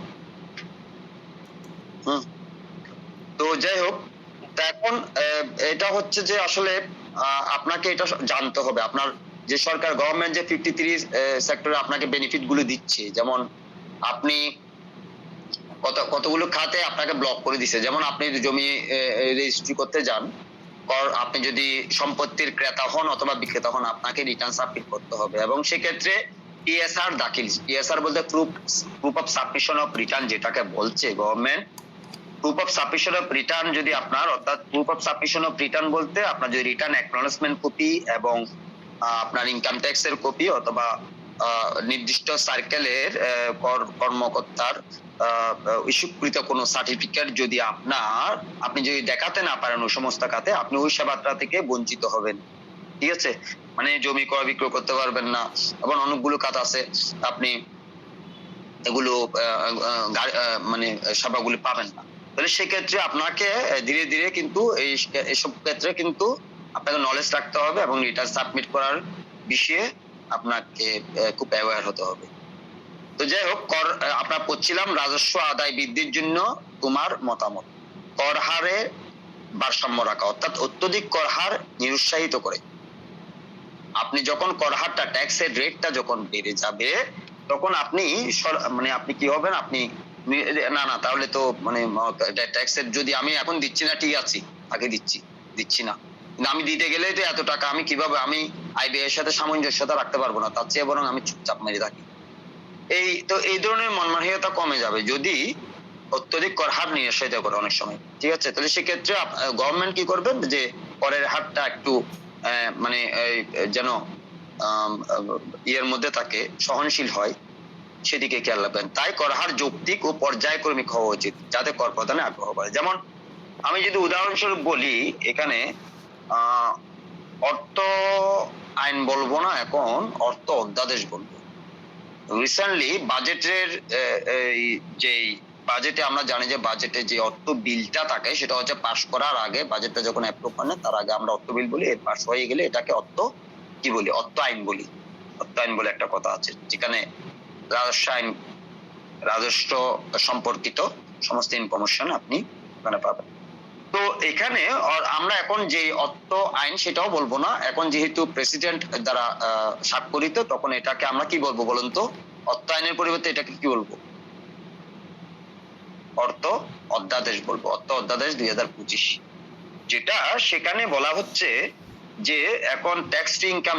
তো যাই হোক, এখন এটা হচ্ছে যে আসলে আপনাকে এটা জানতে হবে, আপনার যে সরকার গভর্নমেন্ট যে 53 সেক্টরে আপনাকে বেনিফিট গুলো দিচ্ছে, যেমন আপনি কতগুলো খাতে আপনাকে ব্লক করে দিচ্ছে। যেমন আপনি জমি রেজিস্ট্রি করতে যান, আপনি যদি সম্পত্তির ক্রেতা হন অথবা বিক্রেতা হন, আপনাকে রিটার্ন সাবমিট করতে হবে, এবং সেক্ষেত্রে পিএসআর দাখিল, পিএসআর বলতে proof of submission of return, যেটাকে বলছে government proof of submission of return, যদি আপনার অর্থাৎ proof of submission of return বলতে আপনার যদি রিটার্ন অ্যাকনলেজমেন্ট কপি এবং আপনার ইনকাম ট্যাক্স এর কপি অথবা নির্দিষ্ট সার্কেলের কর্মকর্তার ইস্যুকৃত কোনো সার্টিফিকেট যদি আপনি যদি দেখাতে না পারেন ওই সমস্ত খাতে, আপনি ওই সেবাটা থেকে বঞ্চিত হবেন, ঠিক আছে। মানে জমি ক্রয় বিক্রয় করতে পারবেন না, এবং অনেকগুলো খাত আছে আপনি এগুলো মানে সেবাগুলি পাবেন না। তাহলে সেক্ষেত্রে আপনাকে ধীরে ধীরে কিন্তু এইসব ক্ষেত্রে কিন্তু আপনাকে নলেজ রাখতে হবে এবং রিটার্ন সাবমিট করার বিষয়ে আপনাকে খুব অ্যাওয়্যার হতে হবে। তো যাই হোক, আমরা পড়ছিলাম রাজস্ব আদায় বৃদ্ধির জন্য তোমার মতামত। কর হারে ভারসাম্য রাখা, অর্থাৎ অত্যধিক কর হার নিরুৎসাহিত করে। আপনি যখন কর হারটা ট্যাক্সের রেটটা যখন বেড়ে যাবে, তখন আপনি মানে আপনি কি হবেন, আপনি না তাহলে তো মানে ট্যাক্সের যদি আমি এখন দিচ্ছি না, ঠিক আছে আগে দিচ্ছি না, কিন্তু আমি দিতে গেলেই তো এত টাকা, আমি কিভাবে আমি আয় ব্যয়ের সাথে সামঞ্জস্যতা রাখতে পারবো না, তার চেয়ে বরং আমি চুপচাপ মেরে থাকি। এই ধরনের মনমানসিকতা কমে যাবে যদি অত্যধিক কর হার নিরুৎসাহিত করে অনেক সময়, ঠিক আছে? তাহলে সেক্ষেত্রে গভর্নমেন্ট কি করবেন যে করের হারটা একটু মানে যেন ইয়ের মধ্যে থাকে, সহনশীল হয়, সেদিকে খেয়াল রাখবেন। তাই কর হার যৌক্তিক ও পর্যায়ক্রমিক হওয়া উচিত, যাতে কর প্রদানে আগ্রহ বাড়ে। যেমন আমি যদি উদাহরণস্বরূপ বলি, এখানে অর্থ আইন বলবো না, এখন অর্থ অধ্যাদেশ বলবো। রিসেন্টলি বাজেটের যে বাজেটে আমরা জানি যে বাজেটে যে অর্থ বিলটা থাকে সেটা হচ্ছে পাস করার আগে, বাজেটটা যখন অ্যাপ্রুভ হয় না তার আগে আমরা অর্থ বিল বলি, এর পাস হয়ে গেলে এটাকে অর্থ কি বলি, অর্থ আইন বলি। অর্থ আইন বলে একটা কথা আছে, যেখানে রাজস্ব আইন, রাজস্ব সম্পর্কিত সমস্ত ইনফরমেশন আপনি ওখানে পাবেন। তো এখানে আমরা এখন যে অর্থ আইন সেটাও বলবো না, এখন যেহেতু প্রেসিডেন্ট দ্বারা স্বাক্ষরিত, তখন এটাকে আমরা কি বলবো বলুন তো? অর্থ আইনের পরিবর্তে এটাকে কি বলবো? অর্থ অধ্যাদেশ বলবো। অর্থ অধ্যাদেশ 2025, যেটা সেখানে বলা হচ্ছে যে এখন ট্যাক্স টু ইনকাম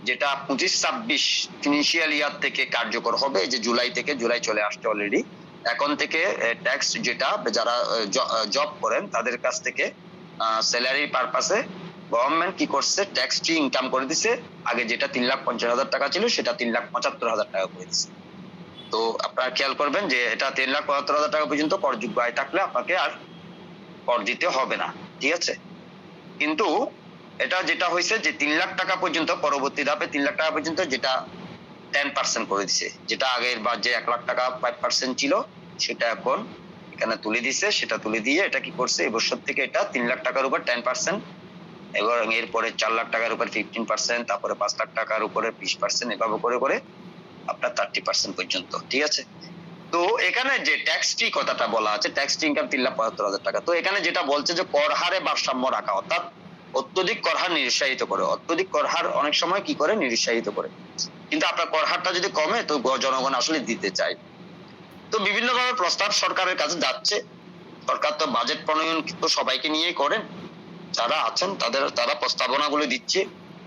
যেটা 25-26 ফিনান্সিয়াল ইয়ার থেকে কার্যকর হবে, যে জুলাই থেকে, জুলাই চলে আসছে অলরেডি। এখন থেকে ট্যাক্স যেটা যারা জব করেন তাদের কাছ থেকে স্যালারি পারপাসে গভর্নমেন্ট কি করছে, ট্যাক্স টু ইনকাম করে দিছে। আগে যেটা 3,50,000 টাকা ছিল সেটা 3,75,000 টাকা করে দিছে। তো আপনারা খেয়াল করবেন যে এটা 3,75,000 টাকা পর্যন্ত করযোগ্য আয় থাকলে আপনাকে আর কর দিতে হবে না, ঠিক আছে? কিন্তু এটা যেটা হয়েছে যে 3 লাখ টাকা পর্যন্ত, পরবর্তী ধাপে 3 লাখ টাকা পর্যন্ত যেটা 10% করে দিছে, যেটা আগের বার যে 1 লাখ টাকা 5% ছিল সেটা এখন এখানে তুলে দিছে। সেটা তুলে দিয়ে এটা কি করছে, এবছর থেকে এটা 3 লাখ টাকার উপর 10%, এবং এরপরে 4 লাখ টাকার উপর 15%, তারপরে 5 লাখ টাকার উপরে 20%, এভাবে করে করে আপনার 30% পর্যন্ত, ঠিক আছে? তো এখানে যে ট্যাক্স ফ্রি কথাটা বলা আছে, ট্যাক্স ফ্রি ইনকাম 3,75,000 টাকা, তো এখানে যেটা বলছে যে কর হারে ভারসাম্য রাখা, অর্থাৎ অত্যধিক কর হার নিরুৎসাহিত করে। অত্যধিক কর হার অনেক সময় কি করে, নিরুৎসাহিত করে। কিন্তু আপনার কর হারটা যদি কমে তো জনগণ আসলে দিতে চায়। তো বিভিন্নভাবে প্রস্তাব সরকারের কাছে যাচ্ছে। সরকার তো বাজেট প্রণয়ন তো সবাইকে নিয়েই করেন, যারা আছেন তারা প্রস্তাবনাগুলো দিচ্ছে,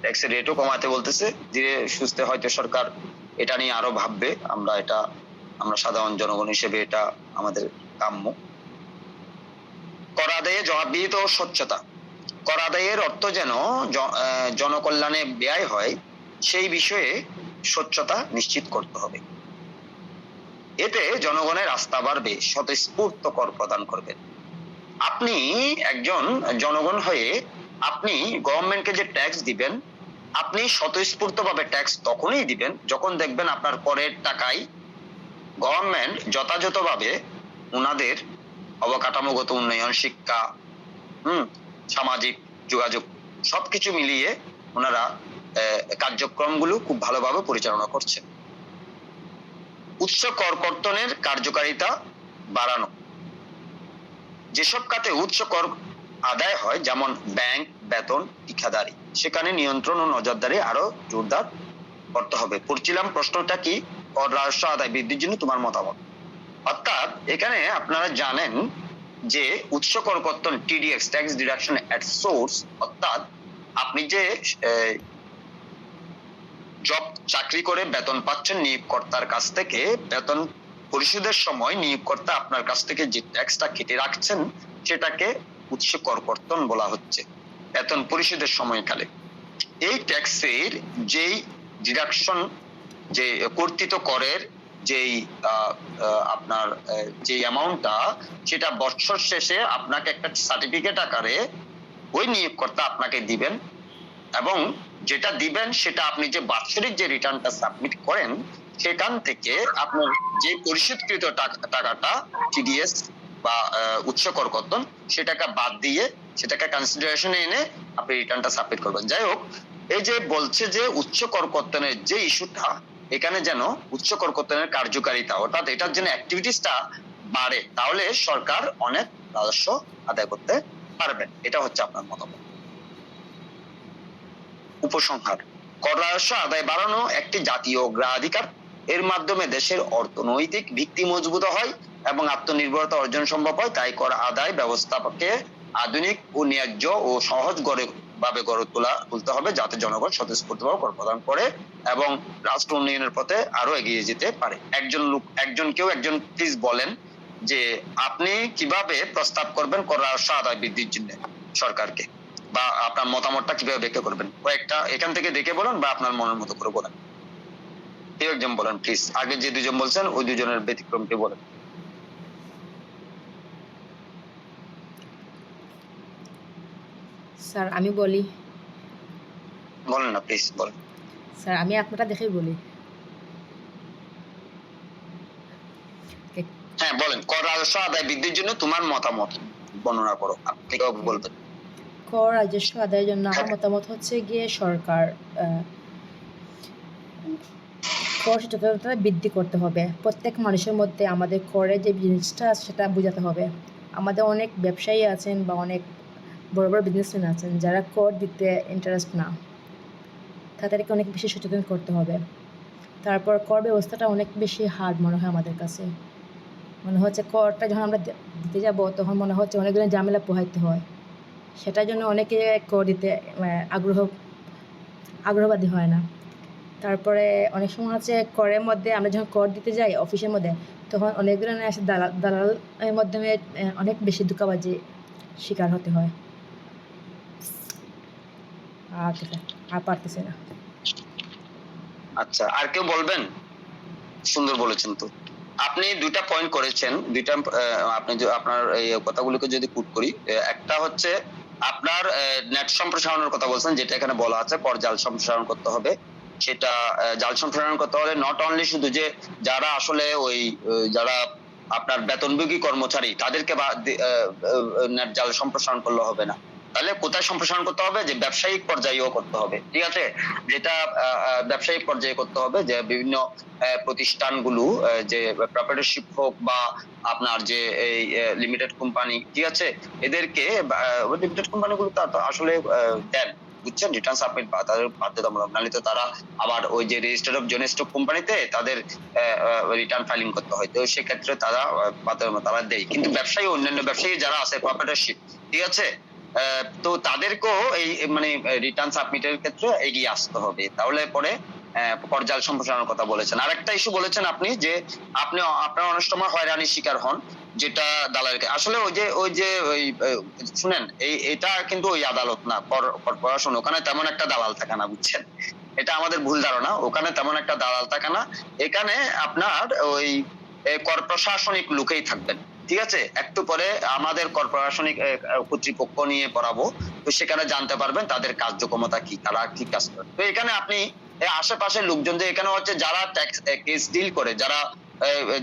ট্যাক্সের রেটও কমাতে বলতেছে। ধীরে সুস্থে হয়তো সরকার এটা নিয়ে আরো ভাববে। আমরা সাধারণ জনগণ হিসেবে এটা আমাদের কাম্য। কর আদায়ে জবাবদিহিতা ও স্বচ্ছতা। কর আদায়ের অর্থ যেন জনকল্যাণে ব্যয় হয়, সেই বিষয়ে স্বচ্ছতা নিশ্চিত করতে হবে। এতে জনগণের আস্থা বাড়বে, স্বতঃস্ফূর্ত কর প্রদান করবেন। আপনি একজন জনগণ হয়ে আপনি গভর্নমেন্টকে যে ট্যাক্স দিবেন, আপনি স্বতঃস্ফূর্তভাবে ট্যাক্স তখনই দিবেন যখন দেখবেন আপনার করের টাকায় গভর্নমেন্ট যথাযথভাবে ওনাদের অবকাঠামোগত উন্নয়ন, শিক্ষা, সামাজিক যোগাযোগ সবকিছু মিলিয়ে ওনারা কার্যক্রমগুলো খুব ভালোভাবে পরিচালনা করছেন। উচ্চ কর কর্তনের কার্যকারিতা বাড়ানো। যেসব খাতে উচ্চ কর আদায় হয়, যেমন ব্যাংক, বেতন, ঠিকাদারি, সেখানে নিয়ন্ত্রণ ও নজরদারি আরো জোরদার করতে হবে। পড়ছিলাম প্রশ্নটা কি, কর রাজস্ব আদায় বৃদ্ধির জন্য তোমার মতামত। অর্থাৎ এখানে আপনারা জানেন যে উচ্চ কর কর্তন, টিডিএক্স, ট্যাক্স ডিডাকশন এট সোর্স, অর্থাৎ আপনি যে জব চাকরি করে বেতন পাচ্ছেন নিয়োগকর্তার কাছ থেকে, বেতন পরিশোধের সময় নিয়োগকর্তা আপনার কাছ থেকে যে ট্যাক্সটা কেটে রাখছেন সেটাকে উচ্চ কর কর্তন বলা হচ্ছে বেতন পরিশোধের সময়কালে। এই ট্যাক্সের যেই ডিডাকশন, যে কর্তৃত করের যেই আপনার যে অ্যামাউন্টটা, সেটা বছর শেষে আপনাকে একটা সার্টিফিকেট আকারে ওই নিয়োগকর্তা আপনাকে দিবেন, এবং যেটা দিবেন সেটা আপনি যে বাৎসরিক যে রিটার্নটা সাবমিট করেন সেখান থেকে আপনার যে পরিশোধকৃত টাকাটা টিডিএস বা উচ্চ কর কর্তন, সেটাকে বাদ দিয়ে সেটাকে কনসিডারেশনে এনে আপনি রিটার্নটা সাবমিট করবেন। যাই হোক, এই যে বলছে যে উচ্চ কর কর্তনের যে ইস্যুটা, এখানে যেন উচ্চ কর কর্তনের কার্যকারিতা, অর্থাৎ এটার জন্য অ্যাক্টিভিটিসটা বাড়ে, তাহলে সরকার অনেক রাজস্ব আদায় করতে পারবেন। এটা হচ্ছে আপনার মতামত। উপসংহার: কর রাজস্ব আদায় বাড়ানো একটি জাতীয় অগ্রাধিকার। এর মাধ্যমে দেশের অর্থনৈতিক ভিত্তি মজবুত হয় এবং আত্মনির্ভরতা অর্জন সম্ভব হয়। তাই কর আদায় ব্যবস্থাকে আধুনিক ও ন্যায্য ও সহজ করে ভাবে গড়ে তুলতে হবে, যাতে জনগণ স্বতঃস্ফূর্তভাবে কর প্রদান করে এবং রাষ্ট্র উন্নয়নের পথে আরো এগিয়ে যেতে পারে। একজন প্লিজ বলেন যে আপনি কিভাবে প্রস্তাব করবেন কর রাজস্ব আদায় বৃদ্ধির জন্য সরকারকে, বা আপনার মতামতটা কিভাবে ব্যাখ্যা করবেন, কয়েকটা এখান থেকে দেখে বলেন বা আপনার মনের মতো করে বলেন। কেউ একজন বলেন প্লিজ, আগে যে দুজন বলছেন ওই দুজনের ব্যতিক্রমকে বলেন। স্যার আমি বলি। বলেন না প্লিজ, বলেন। স্যার আমি আপনারটা দেখেই বলি। হ্যাঁ বলেন, কর রাজস্ব আদায় বৃদ্ধির জন্য তোমার মতামত বর্ণনা করো, আপনি কিভাবে বলবেন। কর রাজস্ব আদায়ের জন্য আমার মতামত হচ্ছে গিয়ে সরকার কর সচেতনতা বৃদ্ধি করতে হবে। প্রত্যেক মানুষের মধ্যে আমাদের করের যে জিনিসটা আছে সেটা বোঝাতে হবে। আমাদের অনেক ব্যবসায়ী আছেন বা অনেক বড় বড় বিজনেসম্যান আছেন যারা কর দিতে ইন্টারেস্ট না, তাদেরকে অনেক বেশি সচেতন করতে হবে। তারপর কর ব্যবস্থাটা অনেক বেশি হার্ড মনে হয় আমাদের কাছে। মনে হচ্ছে করটা যখন আমরা দিতে যাব তখন মনে হচ্ছে অনেকগুলো ঝামেলা পোহাইতে হয়, সেটার জন্য অনেকে কর দিতে আগ্রহবাদী হয় না। তারপরে অনেক সময় হচ্ছে করের মধ্যে আমরা যখন কর দিতে যাই অফিসের মধ্যে, তখন অনেকগুলো এসে দালালের মাধ্যমে অনেক বেশি ধোঁকাবাজি শিকার হতে হয়। আর পারতেছে না। আচ্ছা, আর কেউ বলবেন? সুন্দর বলেছেন তো। আপনি দুইটা পয়েন্ট করেছেন, দুইটা আপনি আপনার এই কথাগুলোকে যদি কোট করি, একটা হচ্ছে আপনার নেট সম্প্রসারণের কথা বলছেন, যেটা এখানে বলা আছে কর জাল সম্প্রসারণ করতে হবে। সেটা জাল সম্প্রসারণ করতে হলে নট অনলি শুধু যে যারা আসলে ওই যারা আপনার বেতনভোগী কর্মচারী তাদেরকে নেট জাল সম্প্রসারণ করলে হবে না, তাহলে কোথায় সম্প্রসারণ করতে হবে, যে ব্যবসায়িক পর্যায়েও করতে হবে। ঠিক আছে, যেটা ব্যবসায়িক পর্যায়ে করতে হবে, যে বিভিন্ন প্রতিষ্ঠানগুলো যে প্রপার্টরশিপ হোক বা আপনার যে এই লিমিটেড কোম্পানি, ঠিক আছে, এদেরকে লিমিটেড কোম্পানিগুলো তো আসলে দেন, বুঝছেন, রিটার্ন সাবমিট তাদের বাধ্যতামূলক, নাহলে তো তারা আবার ওই যে রেজিস্টার অফ জোন স্টক কোম্পানিতে তাদের রিটার্ন ফাইলিং করতে হয়, তো সেক্ষেত্রে তারা তারা দেয়। কিন্তু ব্যবসায়ী, অন্যান্য ব্যবসায়ী যারা আছে প্রপার্টরশিপ, ঠিক আছে, তো তাদেরকেও এই মানে রিটার্ন সাবমিটের ক্ষেত্রে এগিয়ে আসতে হবে, তাহলে পরে কর জাল সম্প্রসারণের কথা বলেছেন। আরেকটা ইস্যু বলেছেন আপনি, যে আপনার অনেক সময় হয়রানির শিকার হন, যেটা দালালকে আসলে ওই শুনেন, এটা কিন্তু ওই আদালত না, কর্পোরেশন, ওখানে তেমন একটা দালাল থাকে না, বুঝছেন, এটা আমাদের ভুল ধারণা, ওখানে তেমন একটা দালাল থাকে না। এখানে আপনার ওই কর প্রশাসনিক লোকেই থাকবেন, ঠিক আছে। একটু পরে আমাদের কর প্রশাসনিক কর্তৃপক্ষ নিয়ে পড়াবো, তো সেখানে জানতে পারবেন তাদের কার্যক্ষমতা কি, তারা কি কাজ করে। তো এখানে আপনি আশেপাশের লোকজন, যে এখানে হচ্ছে যারা ট্যাক্স কেস ডিল করে, যারা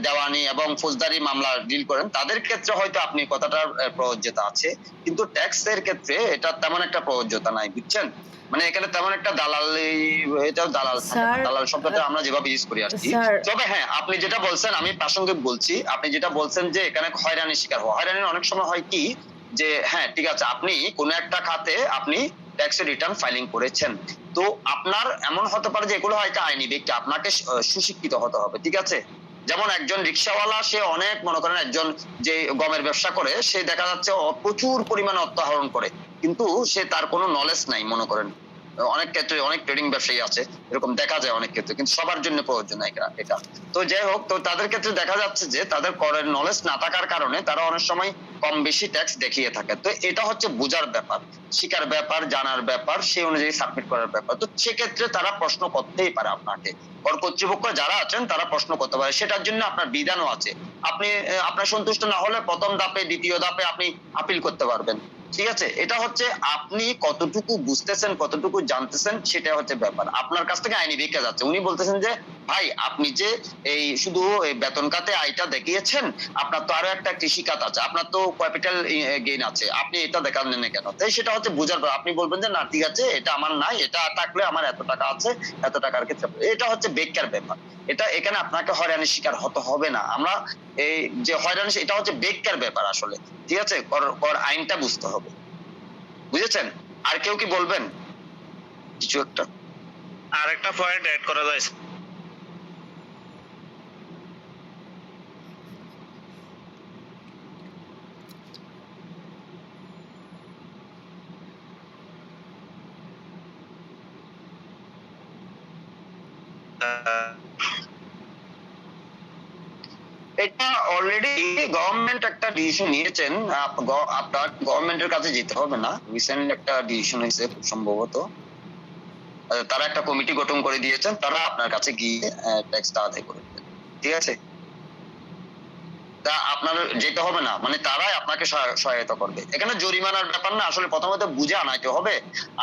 দেওয়ানি এবং ফৌজদারি মামলা ডিল করেন, তাদের ক্ষেত্রে হয়তো আপনি কথাটার প্রযোজ্যতা আছে, কিন্তু ট্যাক্সের ক্ষেত্রে এটা তেমন একটা প্রযোজ্যতা নাই, বুঝছেন। মানে এখানে তেমন একটা এটাও দালাল থাকে না। দালাল শব্দটা আমরা যেভাবে ইউজ করি আর কি। তবে হ্যাঁ, আপনি যেটা বলছেন আমি প্রাসঙ্গিক বলছি, আপনি যেটা বলছেন যে এখানে হয়রানির শিকার হওয়া, হয়রানির অনেক সময় হয় কি, যে হ্যাঁ ঠিক আছে, আপনি কোন একটা খাতে আপনি ট্যাক্সের রিটার্ন ফাইলিং করেছেন, তো আপনার এমন হতে পারে যে এগুলো হয়তো আইনি ব্যক্তি, আপনাকে সুশিক্ষিত হতে হবে, ঠিক আছে। যেমন একজন রিক্সাওয়ালা, সে অনেক মনে করেন একজন যে গমের ব্যবসা করে, সে দেখা যাচ্ছে প্রচুর পরিমাণে অর্থ আহরণ করে, কিন্তু সে তার কোনো নলেজ নাই, মনে করেন অনেক ক্ষেত্রে অনেক ট্রেডিং ব্যবসায়ী আছে, এরকম দেখা যায় অনেক ক্ষেত্রে, কিন্তু সবার জন্য প্রয়োজন না এটা। তো যাই হোক, তো তাদের ক্ষেত্রে দেখা যাচ্ছে যে তাদের করের নলেজ না থাকার কারণে তারা অনেক সময় কম বেশি ট্যাক্স দেখিয়ে থাকে। তো এটা হচ্ছে বোঝার ব্যাপার, শিকার ব্যাপার, জানার ব্যাপার, সেই অনুযায়ী সাবমিট করার ব্যাপার। তো সেক্ষেত্রে তারা প্রশ্ন করতেই পারে আপনাকে, কর কর্তৃপক্ষ যারা আছেন তারা প্রশ্ন করতে পারে, সেটার জন্য আপনার বিধানও আছে। আপনি আপনার সন্তুষ্ট না হলে প্রথম ধাপে, দ্বিতীয় ধাপে আপনি আপিল করতে পারবেন, ঠিক আছে। এটা হচ্ছে আপনি কতটুকু বুঝতেছেন, কতটুকু জানতেছেন, সেটা হচ্ছে ব্যাপার। আপনার কাছ থেকে আইনি ভিক্ষা যাচ্ছে, উনি বলতেছেন যে ভাই আপনি যে এই শুধু বেতন খাতে আয়টা দেখিয়েছেন, আপনার তো আরো একটা কৃষি খাত আছে, আপনার তো ক্যাপিটাল গেইন আছে, আপনি এটা দেখালেন না কেন। তাই সেটা হচ্ছে বোঝার পর আপনি বলবেন যে না ঠিক আছে, এটা আমার নাই, এটা থাকলে আমার এত টাকা আছে, এত টাকার ক্ষেত্রে এটা হচ্ছে বেকার ব্যাপার। এটা এখানে আপনাকে হয়রানির শিকার হতে হবে না। আমরা এই যে হয়রানি, এটা হচ্ছে বেকার ব্যাপার আসলে, ঠিক আছে। কর আইনটা বুঝতে হবে, বুঝেছেন। আর কেউ কি বলবেন কিছু একটা? আর একটা পয়েন্ট অ্যাড করা যায়। এটা অলরেডি গভর্নমেন্ট একটা ডিসিশন নিয়েছেন, আপনার গভর্নমেন্টের কাছে যেতে হবে না, রিসেন্ট একটা ডিসিশন হয়েছে খুব সম্ভবত, তারা একটা কমিটি গঠন করে দিয়েছেন, তারা আপনার কাছে গিয়ে ট্যাক্সটা আদায় করে দেবেন, ঠিক আছে? তা আপনার যেতে হবে না, মানে তারাই আপনাকে সহায়তা করবে। এখানে জরিমানার ব্যাপার না, আসলে প্রথমত বুঝে আনাইতে হবে।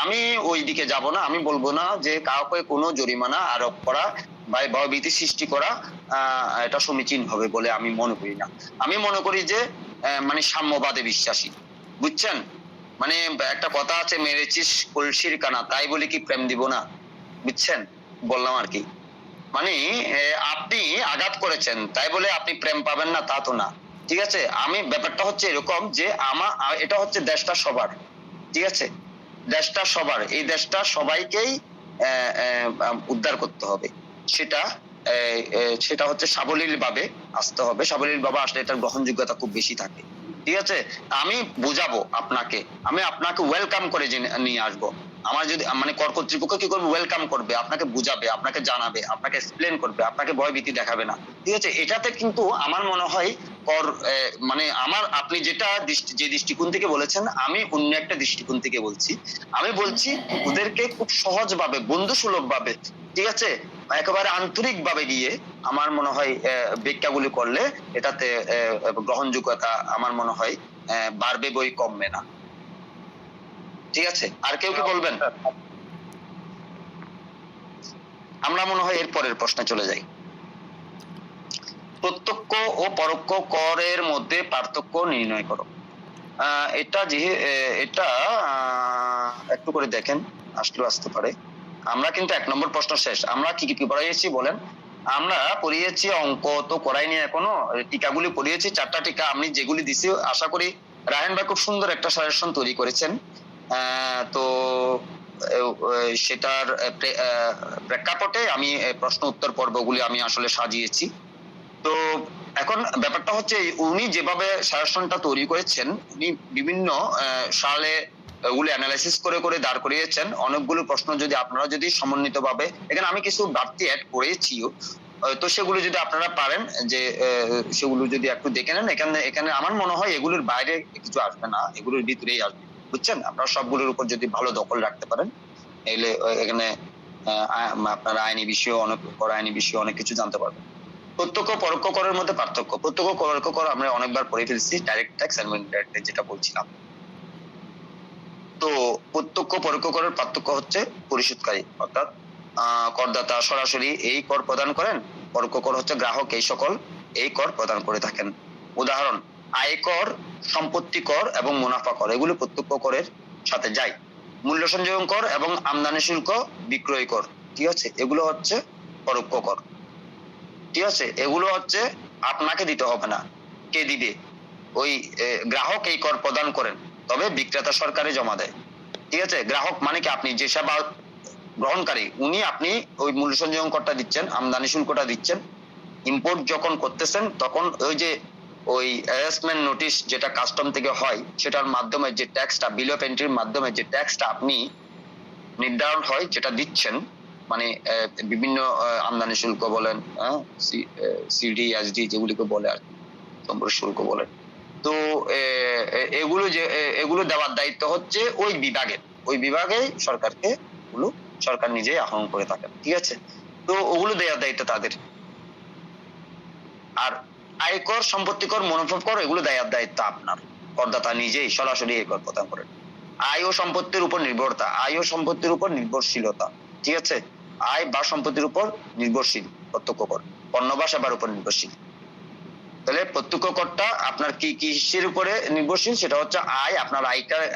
আমি ওই দিকে যাব না, আমি বলবো না যে কাউকে কোনো জরিমানা আরোপ করা বা ভয়ভীতি সৃষ্টি করা এটা সমীচীন হবে বলে আমি মনে করি না। আমি মনে করি যে মানে সাম্যবাদে বিশ্বাসী, বুঝছেন? মানে একটা কথা আছে, মেরেছিস কলসির কানা, তাই বলে কি প্রেম দিব না, বুঝছেন? বললাম আর কি, মানে আপনি আঘাত করেছেন তাই বলে আপনি প্রেম পাবেন না তা তো না, ঠিক আছে? আমি ব্যাপারটা হচ্ছে এরকম যে এটা হচ্ছে দেশটা সবার, ঠিক আছে? দেশটা সবার, এই দেশটা সবাইকেই উদ্ধার করতে হবে, সেটা হচ্ছে সাবলীল ভাবে আসতে হবে। সাবলীল ভাবে আসলে এটার গ্রহণযোগ্যতা খুব বেশি থাকে, ঠিক আছে? আমি বুঝাবো আপনাকে, আমি আপনাকে ওয়েলকাম করে নিয়ে আসবো। আমার যদি মানে কর কর্তৃপক্ষ কি করবে, ওয়েলকাম করবে, আপনাকে বুঝাবে, আপনাকে জানাবে, আপনাকে এক্সপ্লেন করবে, আপনাকে ভয়ভীতি দেখাবে না, ঠিক আছে? এটাতে কিন্তু আমার মনে হয় কর মানে আপনি যে দৃষ্টিকোণ থেকে বলেছেন, আমি অন্য একটা দৃষ্টিকোণ থেকে বলছি। আমি বলছি ওদেরকে খুব সহজ ভাবে, বন্ধুসুলভ ভাবে, ঠিক আছে, একেবারে আন্তরিক ভাবে গিয়ে আমার মনে হয় ব্যাখ্যাগুলি করলে এটাতে গ্রহণযোগ্যতা আমার মনে হয় বাড়বে বই কমবে না, ঠিক আছে? আর কেউ কি বলবেন? আমরা মনে হয় এর পরের প্রশ্নে চলে যাই। প্রত্যক্ষ ও পরোক্ষ করের মধ্যে পার্থক্য নির্ণয় করো। এটা একটু করে দেখেন, আসতে পারে। আমরা কিন্তু 1 নম্বর প্রশ্ন শেষ। আমরা কি কি পড়াইছি বলেন? আমরা পড়িয়েছি, অঙ্ক তো করাইনি এখনো, টিকাগুলি পড়িয়েছি, 4টা টিকা আমি যেগুলি দিছি, আশা করি রায়হান ভাই খুব সুন্দর একটা সাজেশন তৈরি করেছেন। তো সেটার প্রেক্ষাপটে আমি প্রশ্ন উত্তর পর্বগুলি আমি আসলে সাজিয়েছি। তো এখন ব্যাপারটা হচ্ছে উনি যেভাবে সাজেশনটা তৈরি করেছেন, উনি বিভিন্ন সালে ওগুলো অ্যানালাইসিস করে করে দাঁড় করিয়েছেন। অনেকগুলো প্রশ্ন যদি আপনারা যদি সমন্বিতভাবে, এখানে আমি কিছু বাড়তি অ্যাড করেছিও, তো সেগুলো যদি আপনারা পারেন যে সেগুলো যদি একটু দেখে নেন, এখানে আমার মনে হয় এগুলোর বাইরে কিছু আসবে না, এগুলোর ভিতরেই আসবে, বুঝছেন? আপনারা সবগুলোর উপর যদি ভালো দখল রাখতে পারেন, এলে এখানে আপনারা আইনি বিষয়ে অনেক কিছু জানতে পারবেন। প্রত্যক্ষ পরোক্ষ করের মধ্যে পার্থক্য। প্রত্যক্ষ পরোক্ষ কর আমরা অনেকবার পড়ে ফেলছি, ডাইরেক্ট ট্যাক্স আর ইনডাইরেক্ট ট্যাক্স যেটা বলছিলাম। তো প্রত্যক্ষ পরোক্ষ করের পার্থক্য হচ্ছে পরিশোধকারী, অর্থাৎ করদাতা সরাসরি এই কর প্রদান করেন, পরোক্ষ কর হচ্ছে গ্রাহক এই কর প্রদান করে থাকেন। উদাহরণ, আয়কর, সম্পত্তি কর এবং মুনাফা কর, এগুলো প্রত্যক্ষ করের সাথে যায়। মূল্য সংযোজন কর এবং আমদানি শুল্ক, বিক্রয় কর, ঠিক আছে, এগুলো হচ্ছে পরোক্ষ কর, ঠিক আছে? এগুলো হচ্ছে আপনাকে দিতে হবে না, কে দিবে? ওই গ্রাহক এই কর প্রদান করেন, তবে বিক্রেতা সরকারে জমা দেয়, ঠিক আছে? গ্রাহক মানে কি, আপনি যে সেবা গ্রহণকারী, আপনি ওই মূল্য সংযোজন করটা দিচ্ছেন, আমদানি শুল্কটা দিচ্ছেন। ইম্পোর্ট যখন করতেছেন তখন ওই অ্যারেস্টমেন্ট নোটিশ যেটা কাস্টম থেকে হয়, সেটার মাধ্যমে যে ট্যাক্সটা, বিল অফ এন্ট্রির মাধ্যমে যে ট্যাক্সটা আপনি নির্ধারণ হয়, যেটা দিচ্ছেন, মানে বিভিন্ন আমদানি শুল্ক বলেন, সিডি এসডি যেগুলিকে বলে আর কি, সম্পর্ক শুল্ক বলেন। তো এগুলো দেওয়ার দায়িত্ব হচ্ছে ওই বিভাগে সরকার নিজেই আহরণ করে থাকেন, ঠিক আছে? তো ওগুলো দেওয়ার দায়িত্ব তাদের। আর আয়কর, সম্পত্তি কর, মুনাফা কর, এগুলো দেওয়ার দায়িত্ব আপনার, করদাতা নিজেই সরাসরি এই কর প্রদান করেন। আয় ও সম্পত্তির উপর নির্ভরতা, আয় ও সম্পত্তির উপর নির্ভরশীলতা, ঠিক আছে? আয় বা সম্পত্তির উপর নির্ভরশীল প্রত্যক্ষ কর, পণ্য বা সেবার উপর নির্ভরশীল। তাহলে প্রত্যক্ষ করটা আপনার কি কিসের উপরে নির্ভরশীল? সেটা হচ্ছে আয়, আপনার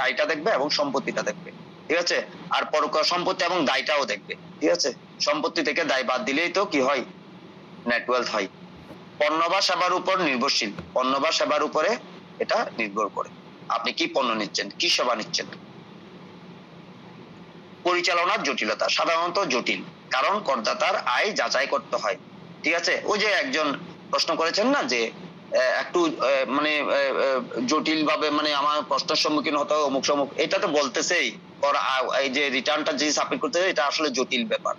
আয়টা দেখবে এবং সম্পত্তিটা দেখবে, ঠিক আছে? আর পরোক্ষ সম্পত্তি এবং দায়টাও দেখবে, ঠিক আছে? সম্পত্তি থেকে দায় বাদ দিলেই তো কি হয়, নেট ওয়েলথ হয়। পণ্য বা সেবার উপর নির্ভরশীল, পণ্য বা সেবার উপরে এটা নির্ভর করে আপনি কি পণ্য নিচ্ছেন, কি সেবা নিচ্ছেন। পরিচালনার জটিলতা, সাধারণত জটিল, কারণ করদাতার আয় যাচাই করতে হয়, ঠিক আছে? ওই যে একজন প্রশ্ন করেছেন না যে একটু মানে জটিল ভাবে, মানে আমার প্রশ্নের সম্মুখীন হতে হয় অমুক সমুক, এটা তো বলতেছেই এই যে রিটার্নটা যে সাবমিট করতে হয়, এটা আসলে জটিল ব্যাপার,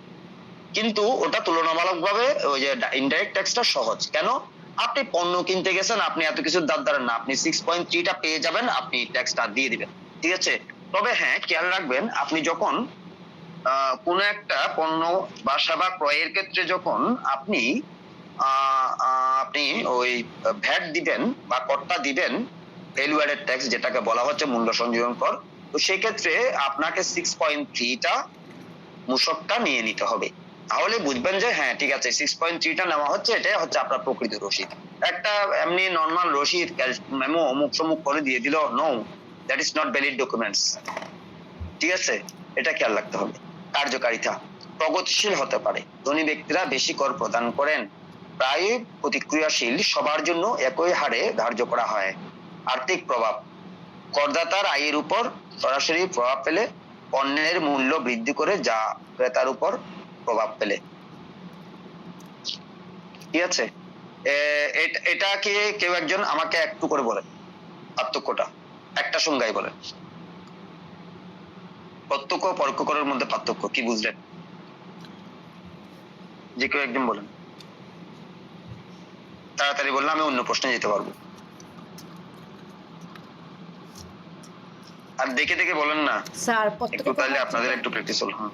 কিন্তু ওটা তুলনামূলকভাবে ওই যে ইনডাইরেক্ট ট্যাক্সটা সহজ। কেন? আপনি পণ্য কিনতে গেছেন, আপনি এত কিছু দাঁত দাঁড়ান না, আপনি 6.3টা পেয়ে যাবেন, আপনি ট্যাক্সটা দিয়ে দিবেন, ঠিক আছে। তবে হ্যাঁ, খেয়াল রাখবেন, আপনি যখন কোনো একটা পণ্য বা সেবা ক্রয়ের ক্ষেত্রে যখন আপনি আপনি ওই ভ্যাট দিবেন বা করটা দিবেন, ভ্যালু অ্যাডেড ট্যাক্স যেটাকে বলা হচ্ছে মূল্য সংযোজন কর, তো সেই ক্ষেত্রে আপনাকে 6.3টা মূসকটা নিয়ে নিতে হবে। তাহলে বুঝবেন যে হ্যাঁ ঠিক আছে, 6.3টা নেওয়া হচ্ছে, এটাই হচ্ছে আপনার প্রকৃত রসিদ। একটা এমনি নর্মাল রসিদ মেমো অমুক সমুক করে দিয়ে দিল, no, that is not valid documents, ঠিক আছে। এটা খেয়াল রাখতে হবে। কার্যকারিতা প্রগতিশীল হতে পারে। ধনী ব্যক্তিরা বেশি কর প্রদান করেন, প্রায় প্রতিক্রিয়াশীল, সবার জন্য একই হারে ধার্য করা হয়। আর্থিক প্রভাব করদাতার আয়ের উপর সরাসরি প্রভাব ফেলে, পণ্যের মূল্য বৃদ্ধি করে, যা ক্রেতার উপর প্রভাব ফেলে, ঠিক আছে। এটা কি কেউ একজন আমাকে একটু করে বলেন পার্থক্যটা, একটা সংজ্ঞায় বলেন, প্রত্যক্ষ পরোক্ষ করের মধ্যে পার্থক্য কি বুঝলেন? যে কেউ একজন বলেন, তাড়াতাড়ি বললে আমি অন্য প্রশ্নে যেতে পারবো। আর দেখে দেখে বলেন না স্যার একটু, তাহলে আপনাদের একটু প্র্যাকটিস হলো। হ্যাঁ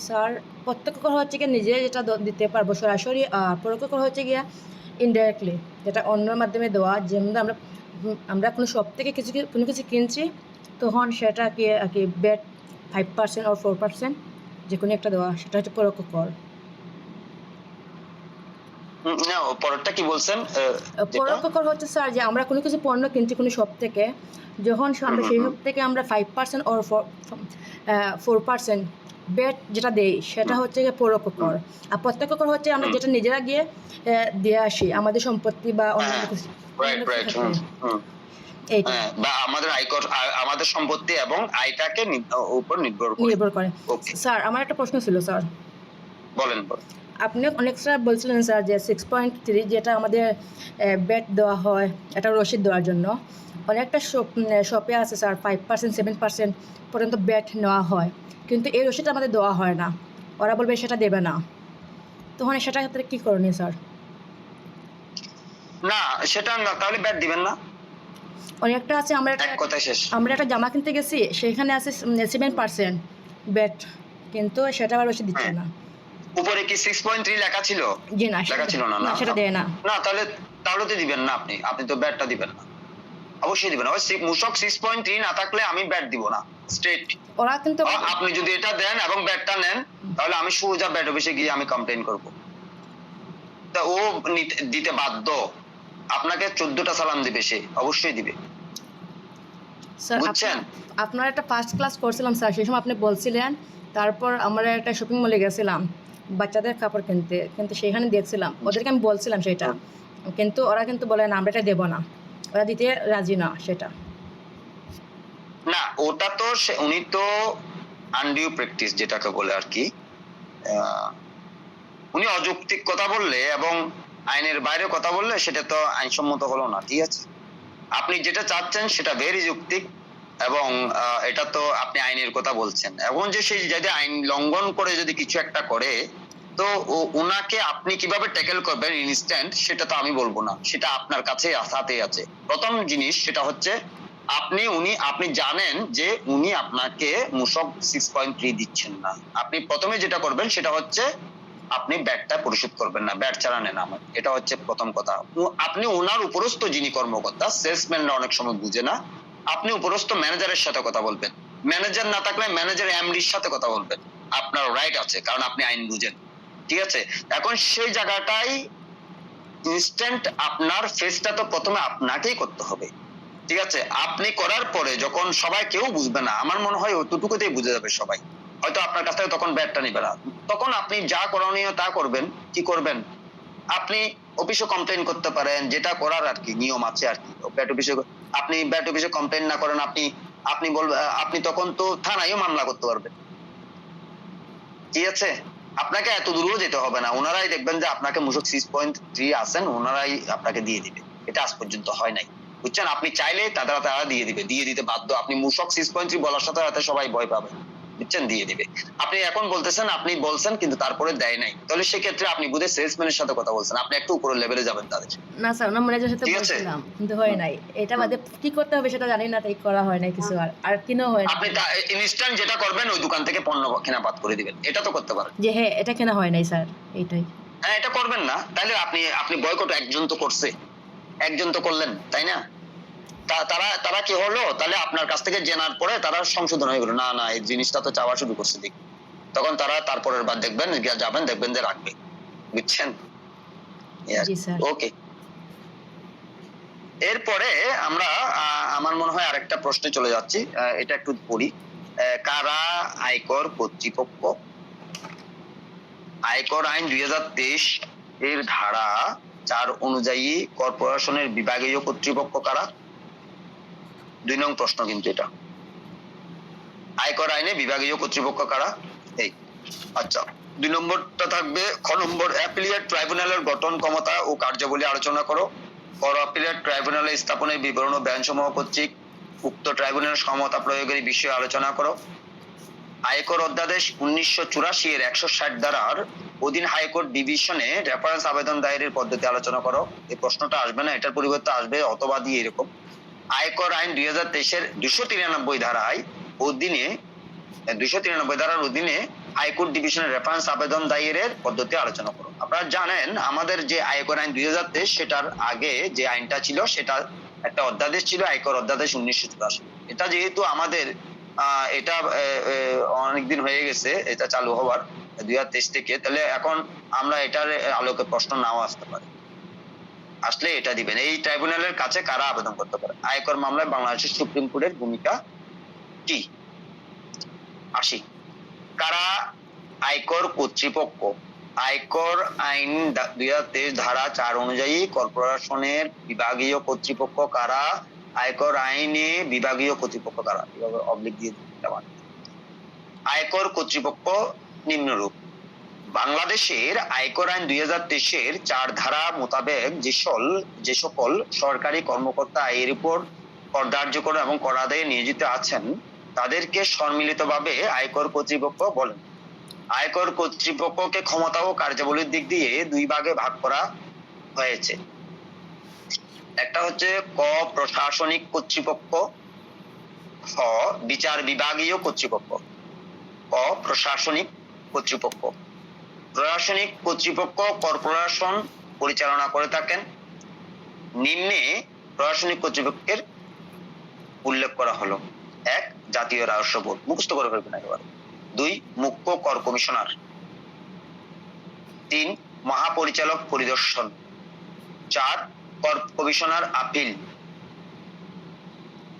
স্যার, প্রত্যক্ষ কর হচ্ছে গিয়ে নিজে যেটা দিতে পারবো সরাসরি, আর পরোক্ষ কর হচ্ছে গিয়া ইনডাইরেক্টলি, যেটা অন্যের মাধ্যমে দেওয়া। যেমন আমরা কোনো শপ থেকে কোনো কিছু কিনছি, তখন সেটা কি ব্যাট 5% আর 4% যে কোনো একটা দেওয়া, সেটা হচ্ছে পরোক্ষ কর। না, পরেরটা কি বলছেন? পরোক্ষ কর হচ্ছে স্যার যে আমরা কোনো কিছু পণ্য কিনছি কোনো শপ থেকে, যখন আমরা সেই শপ থেকে আমরা 5% আর 4% ব্যাট যেটা দেই, সেটা হচ্ছে গিয়ে পরোক্ষ কর। আর প্রত্যক্ষ কর হচ্ছে আমরা যেটা নিজেরা গিয়ে দিয়ে আসি, আমাদের সম্পত্তি বা অন্যান্য কিছু, এইটা বা আমাদের আয়কর, আমাদের সম্পত্তি এবং আয়টাকে উপর নির্ভর করে। স্যার, আমার একটা প্রশ্ন ছিল স্যার। বলেন। আপনি অনেক স্যার বলছিলেন স্যার যে 6.3 যেটা আমাদের ব্যাট দেওয়া হয়, এটা রসিদ দেওয়ার জন্য, অনেকটা শপে আছে স্যার 5% 7% পর্যন্ত ব্যাট নেওয়া হয়, কিন্তু এই রসিদটা আমাদের দেওয়া হয় না, ওরা বলবে সেটা দেবে না, তখন সেটার ক্ষেত্রে কী করণীয় স্যার? না, সেটা না, তাহলে ব্যাট দিবেন না। অনেকটা আছে, আমরা একটা জামা কিনতে গেছি, সেখানে আছে 7% ব্যাট, কিন্তু সেটা আবার রসিদ দিচ্ছে না। উপরে কি 6.3 লেখা ছিল? জি না, লেখা ছিল না, না সেটা দেয় না। না, তাহলে তো দিবেন না, আপনি তো ব্যাটটা দিবেন না, অবশ্যই দিবেন। ওই মূসক 6.3 না থাকলে আমি ব্যাট দিব না, স্ট্রেট। ওরা কিন্তু আপনি যদি এটা দেন এবং ব্যাটটা নেন, তাহলে আমি সোজা ব্যাট অফিসে গিয়ে আমি কমপ্লেইন করব। তা ও দিতে বাধ্য, আপনাকে 14টা সালাম দিবে, সে অবশ্যই দিবে। স্যার, আপনার একটা ফার্স্ট ক্লাস করছিলাম স্যার, সেই সময় আপনি বলছিলেন, তারপর আমরা একটা শপিং মলে গেছিলাম বাচ্চাদের কাপড় কিনতে, কিন্তু সেখানে দেখছিলাম, ওদেরকে আমি বলছিলাম সেটা, কিন্তু ওরা কিন্তু বলে না, আমরা এটা দেবো না, ওরা দিতে রাজি না সেটা। না, ওটা তো উনি তো আনডিউ প্র্যাকটিস যেটাকে বলে আর কি, উনি অযৌক্তিক কথা বললে এবং আইনের বাইরে কথা বললে সেটা তো আইনসম্মত হলো না, ঠিক আছে। আপনি যেটা চাচ্ছেন সেটা ভেরি যৌক্তিক, এবং এটা তো আপনি আইনের কথা বলছেন, এবং যে সেই যদি আইন লঙ্ঘন করে যদি কিছু একটা করে, তো ওনাকে আপনি কিভাবে ট্যাকেল করবেন ইনস্ট্যান্ট, সেটা তো আমি বলবো না, সেটা আপনার কাছে হাতেই আছে। প্রথম জিনিস সেটা হচ্ছে আপনি জানেন যে উনি আপনাকে মূসক 6.3 দিচ্ছেন না, আপনি প্রথমে যেটা করবেন সেটা হচ্ছে আপনি ব্যাটটা পরিশোধ করবেন না, ব্যাট ছাড়া নেন আমার, এটা হচ্ছে প্রথম কথা। আপনি ওনার উপরস্থ যিনি কর্মকর্তা, সেলসম্যানরা অনেক সময় বুঝে না, আপনি উপরস্থ ম্যানেজারের সাথে কথা বলবেন, ম্যানেজার না থাকলে ম্যানেজার এমডির সাথে কথা বলবেন, আপনার রাইট আছে, কারণ আপনি আইন বুঝেন, ঠিক আছে। এখন সেই জায়গাটাই ইনস্ট্যান্ট আপনার ফেসটা তো প্রথমে আপনাকেই করতে হবে, ঠিক আছে। আপনি করার পরে যখন সবাই কেউ বুঝবে না, আমার মনে হয় ওটুকুতেই বুঝে যাবে সবাই, হয়তো আপনার কাছ থেকে তখন ব্যাটটা নিবে না, তখন আপনি যা করণীয় তা করবেন। কি করবেন? আপনি অফিসে কমপ্লেইন করতে পারেন, যেটা করার আর কি নিয়ম আছে আর কি। ব্যাট অফিসে আপনি ব্যাট অফিসে কমপ্লেইন না করেন, আপনি বলবেন, আপনি তখন তো থানায়ও মামলা করতে পারবেন, ঠিক আছে। আপনাকে এত দূরও যেতে হবে না, ওনারাই দেখবেন যে আপনাকে মূসক 6.3 আছেন, ওনারাই আপনাকে দিয়ে দিবে। এটা আজ পর্যন্ত হয় নাই, বুঝছেন। আপনি চাইলে তারা দিয়ে দিতে বাধ্য। আপনি মূসক 6.3 বলার সাথে সাথে সবাই ভয় পাবে, বুঝছেন, দিয়ে দিবে। আপনি এখন বলতেছেন আপনি বলছেন কিন্তু তারপরে দেয় নাই, তাহলে সেক্ষেত্রে আপনি বুঝে সেলসম্যানের সাথে কথা বলছেন, আপনি একটু উপরের লেভেলে যাবেন তাদের। না স্যার, ওনার ম্যানেজারের সাথে ঠিক আছে। বলছিলাম কিন্তু হয় নাই। এটা বাদে কি করতে হবে সেটা জানি না, তাই করা হয় নাই কিছু, আর কিনাও হয় না। আপনি ইনস্ট্যান্ট যেটা করবেন ওই দোকান থেকে পণ্য কেনাবাদ করে দিবেন, এটা তো করতে পারেন। যে হ্যাঁ, এটা কেনা হয় নাই স্যার, এইটাই। হ্যাঁ, এটা করবেন না, তাহলে আপনি বয়কট একজন তো করছে, একজন তো করলেন, তাই না? তারা কি হলো, তাহলে আপনার কাছ থেকে জেনার পরে তারা সংশোধন হয়ে গেল, না না এই জিনিসটা তো চাওয়া শুরু করছে, দেখি তখন তারা তারপরের বার দেখবেন যাবেন, দেখবেন যে রাখবে, বুঝছেন? জি স্যার। ওকে, এরপরে আমরা আমার মনে হয় আরেকটা প্রশ্নে চলে যাচ্ছি, এটা একটু পড়ি। কারা আয়কর কর্তৃপক্ষ? আয়কর আইন 2023 এর ধারা 4 অনুযায়ী কর্পোরেশনের বিভাগীয় কর্তৃপক্ষ কারা? 2 নং প্রশ্ন কিন্তু এটা। আয়কর আইনে বিভাগীয় কর্তৃপক্ষ কারা? এই আচ্ছা, 2 নম্বরটা থাকবে খ নম্বর, অ্যাপিলিয়েট ট্রাইব্যুনালের গঠন ক্ষমতা ও কার্যাবলী আলোচনা করো। পর অ্যাপিলিয়েট ট্রাইব্যুনালে স্থাপনের বিবরণ ও বয়ানসমূহ কর্তৃক উক্ত ট্রাইব্যুনালের ক্ষমতা প্রয়োগের বিষয়ে আলোচনা করো। আয়কর অধ্যাদেশ 1984 এর 160 ধারার অধীন হাইকোর্ট ডিভিশনে রেফারেন্স আবেদন দায়েরের পদ্ধতি আলোচনা করো। এই প্রশ্নটা আসবে না, এটার পরিবর্তে আসবে অথবা দিয়ে এরকম। আয়কর আইন 2023 এর 293 ধারায় অধীনে 293 ধারার অধীনে হাইকোর্ট ডিভিশনের রেফারেন্স আবেদন দায়েরের পদ্ধতি আলোচনা করো। আপনারা জানেন আমাদের যে আয়কর আইন 2023 সেটার আগে যে আইনটা ছিল সেটা একটা অধ্যাদেশ ছিল, আয়কর অধ্যাদেশ 1984। এটা যেহেতু আমাদের এটা অনেকদিন হয়ে গেছে এটা চালু হওয়ার 2023 থেকে, তাহলে এখন আমরা এটার আলোকে প্রশ্ন নাও আসতে পারে, আসলে এটা দিবেন। এই ট্রাইব্যুনালের কাছে কারা আবেদন করতে পারে? আয়কর মামলায় বাংলাদেশের সুপ্রিম কোর্টের ভূমিকা কি? আসি, কারা আয়কর কর্তৃপক্ষ? আয়কর আইন 2023 ধারা 4 অনুযায়ী কর্পোরেশনের বিভাগীয় কর্তৃপক্ষ কারা? আয়কর আইনে বিভাগীয় কর্তৃপক্ষ কারা? এভাবে অবলিক দিয়ে দিতে। আয়কর কর্তৃপক্ষ নিম্নরূপ। বাংলাদেশের আয়কর আইন 2023 এর 4 ধারা মোতাবেক যে সকল সরকারি কর্মকর্তা এর উপর কর ধার্য করে এবং কর আদায়ে নিয়োজিত আছেন তাদেরকে সম্মিলিতভাবে আয়কর কর্তৃপক্ষ বলেন। আয়কর কর্তৃপক্ষকে ক্ষমতা ও কার্যাবলীর দিক দিয়ে 2 ভাগে ভাগ করা হয়েছে। একটা হচ্ছে ক প্রশাসনিক কর্তৃপক্ষ, খ বিচার বিভাগীয় কর্তৃপক্ষ। ক প্রশাসনিক কর্তৃপক্ষ। প্রশাসনিক কর্তৃপক্ষ কর্পোরেশন পরিচালনা করে থাকেন। নিম্নে প্রশাসনিক কর্তৃপক্ষের উল্লেখ করা হলো: 1 জাতীয় রাজস্ব বোর্ড, মুখস্থ করে ফেলবেন একেবারে। 2 মুখ্য কর কমিশনার। 3 মহাপরিচালক পরিদর্শন। 4 কর কমিশনার আপিল।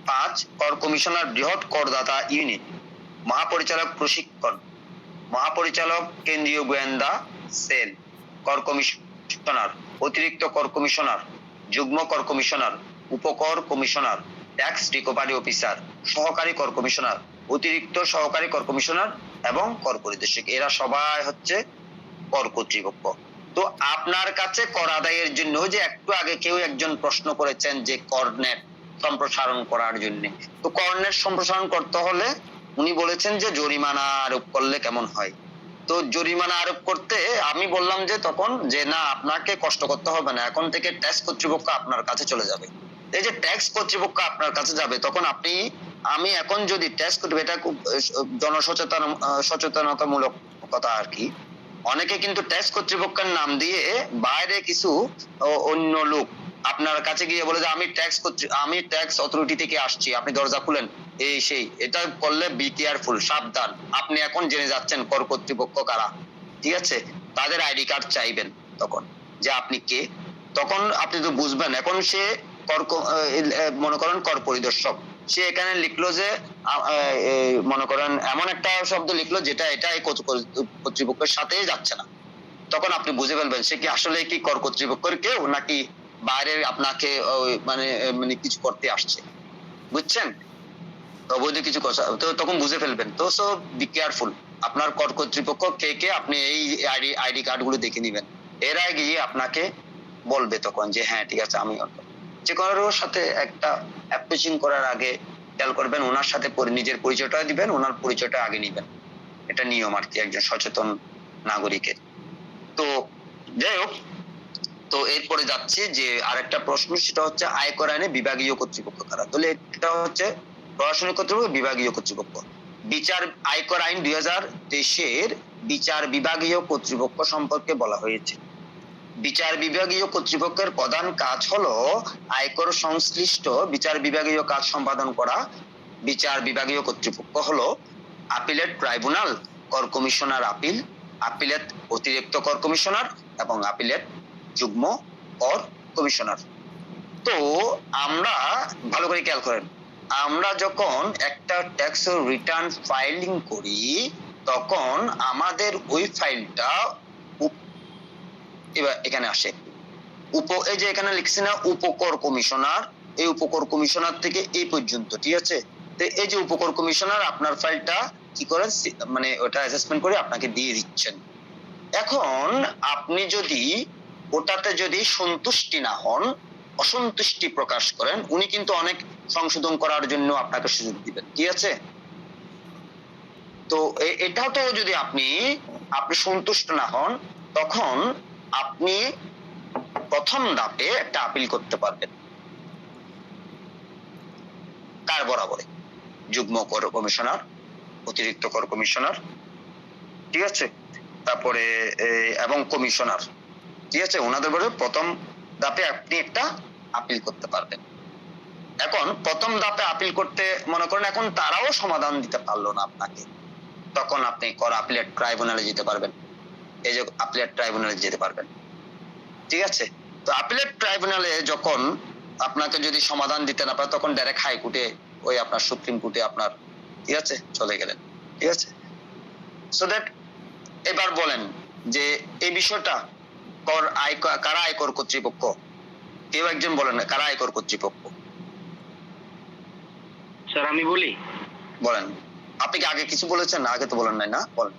5 কর কমিশনার বৃহৎ করদাতা ইউনিট। মহাপরিচালক প্রশিক্ষণ। মহাপরিচালক কেন্দ্রীয় গোয়েন্দা সেল। কর কমিশনার, অতিরিক্ত কর কমিশনার, যুগ্ম কর কমিশনার, উপকর কমিশনার, ট্যাক্স রিকভারি অফিসার, সহকারী কর কমিশনার, অতিরিক্ত সহকারী কর কমিশনার এবং কর পরিদর্শক। এরা সবাই হচ্ছে কর কর্তৃপক্ষ। তো আপনার কাছে কর আদায়ের জন্য যে একটু আগে কেউ একজন প্রশ্ন করেছেন যে করনেট সম্প্রসারণ করার জন্য, তো করনেট সম্প্রসারণ করতে হলে উনি বলেছেন যে জরিমানা আরোপ করলে কেমন হয়। তো জরিমানা আরোপ করতে আমি বললাম যে তখন যে না, আপনাকে কষ্ট করতে হবে না, এখন থেকে ট্যাক্স কর্তৃপক্ষ আপনার কাছে চলে যাবে। এই যে ট্যাক্স কর্তৃপক্ষ আপনার কাছে যাবে তখন আমি এখন যদি ট্যাক্স কর্তৃপক্ষ, এটা খুব সচেতনতামূলক কথা আর কি। অনেকে কিন্তু ট্যাক্স কর্তৃপক্ষের নাম দিয়ে বাইরে কিছু অন্য লোক আপনার কাছে গিয়ে বলে যে আমি ট্যাক্স অথরিটি থেকে আসছি, আপনি দরজা খুলেন, এই সেই। এটা করলে বি কেয়ারফুল, সাবধান। আপনি এখন জেনে যাচ্ছেন কর কর্তৃপক্ষ কারা, ঠিক আছে? তাদের আইডি কার্ড চাইবেন তখন যে আপনি কে, তখন আপনি তো বুঝবেন। এখন সে মনে করেন কর পরিদর্শক, সে এখানে লিখলো যে মনে করেন এমন একটা শব্দ লিখলো যেটা এই কর্তৃপক্ষের সাথেই যাচ্ছে না, তখন আপনি বুঝে ফেলবেন সে কি আসলে কি কর কর্তৃপক্ষের কেউ নাকি বাইরে আপনাকে মানে কিছু করতে আসছে, বুঝছেন? অবৈধ কিছু কথা, তো তখন বুঝে ফেলবেন। তো সো বি কেয়ারফুল, আপনার কর কর্তৃপক্ষ কে আপনি এই আইডি কার্ড গুলো দেখে নিবেন। এর আগে আপনাকে বলবে তখন যে হ্যাঁ ঠিক আছে, আমি যে কারোর সাথে একটা অ্যাপ্রোচিং করার আগে খেয়াল করবেন, ওনার সাথে নিজের পরিচয়টা দিবেন, ওনার পরিচয়টা আগে নিবেন, এটা নিয়ম আর কি একজন সচেতন নাগরিকের। তো যাই হোক, তো এরপরে যাচ্ছে যে আরেকটা প্রশ্ন, সেটা হচ্ছে আয়কর আইনে বিভাগীয় কর্তৃপক্ষ কারা। তাহলে এটা হচ্ছে প্রশাসনিক কর্তৃপক্ষ, বিভাগীয় কর্তৃপক্ষ। বিচার আয়কর আইন 2023 বিচার বিভাগীয় কর্তৃপক্ষ সম্পর্কে বলা হয়েছে। বিচার বিভাগীয় কর্তৃপক্ষের প্রধান কাজ হলো আয়কর সংশ্লিষ্ট বিচার বিভাগীয় কাজ সম্পাদন করা। বিচার বিভাগীয় কর্তৃপক্ষ হলো আপিলেট ট্রাইব্যুনাল, কর কমিশনার আপিল, আপিলেট অতিরিক্ত কর কমিশনার এবং আপিলেট যুগ্ম কর কমিশনার। তো আমরা ভালো করে খেয়াল করেন, আমরা যখন একটা ট্যাক্স রিটার্ন ফাইলিং করি তখন আমাদের ওই ফাইলটা এবার এখানে আসে এই যে এখানে লিখছি না উপকর কমিশনার, এই উপকর কমিশনার থেকে এই পর্যন্ত, ঠিক আছে। তো এই যে উপকর কমিশনার আপনার ফাইলটা কি করেন, মানে ওটা অ্যাসেসমেন্ট করে আপনাকে দিয়ে দিচ্ছেন। এখন আপনি যদি ওটাতে যদি সন্তুষ্টি না হন, অসন্তুষ্টি প্রকাশ করেন, উনি কিন্তু অনেক সংশোধন করার জন্য আপনাকে সুযোগ দিবেন, ঠিক আছে। তো এটাও তো যদি আপনি সন্তুষ্ট না হন, তখন আপনি প্রথম ধাপে একটা আপিল করতে পারবেন। কার বরাবরে? যুগ্ম কর কমিশনার, অতিরিক্ত কর কমিশনার, ঠিক আছে, তারপরে এবং কমিশনার, ঠিক আছে, ওনাদের বলে প্রথম ধাপে আপনি একটা আপিল করতে পারবেন। এখন প্রথম ধাপে আপিল করতে মনে করেন এখন তারাও সমাধান দিতে পারলো না আপনাকে, তখন আপনি কর আপিলেট ট্রাইব্যুনালে যেতে পারবেন। এই যে আপিলেট ট্রাইব্যুনালে যেতে পারবেন, ঠিক আছে। তো আপিলেট ট্রাইব্যুনালে যখন আপনাকে যদি সমাধান দিতে না পারে, তখন ডাইরেক্ট হাইকোর্টে, ওই আপনার সুপ্রিম কোর্টে আপনার, ঠিক আছে, চলে গেলেন, ঠিক আছে। সো দ্যাট এবার বলেন যে এই বিষয়টা কারা আয়কর কর্তৃপক্ষ? কেউ একজন বলেন কারা আয়কর কর্তৃপক্ষ? স্যার আমি বলি? বলেন। আপনি কি আগে কিছু বলেছেন? আগে তো বলেন নাই, না বলেন।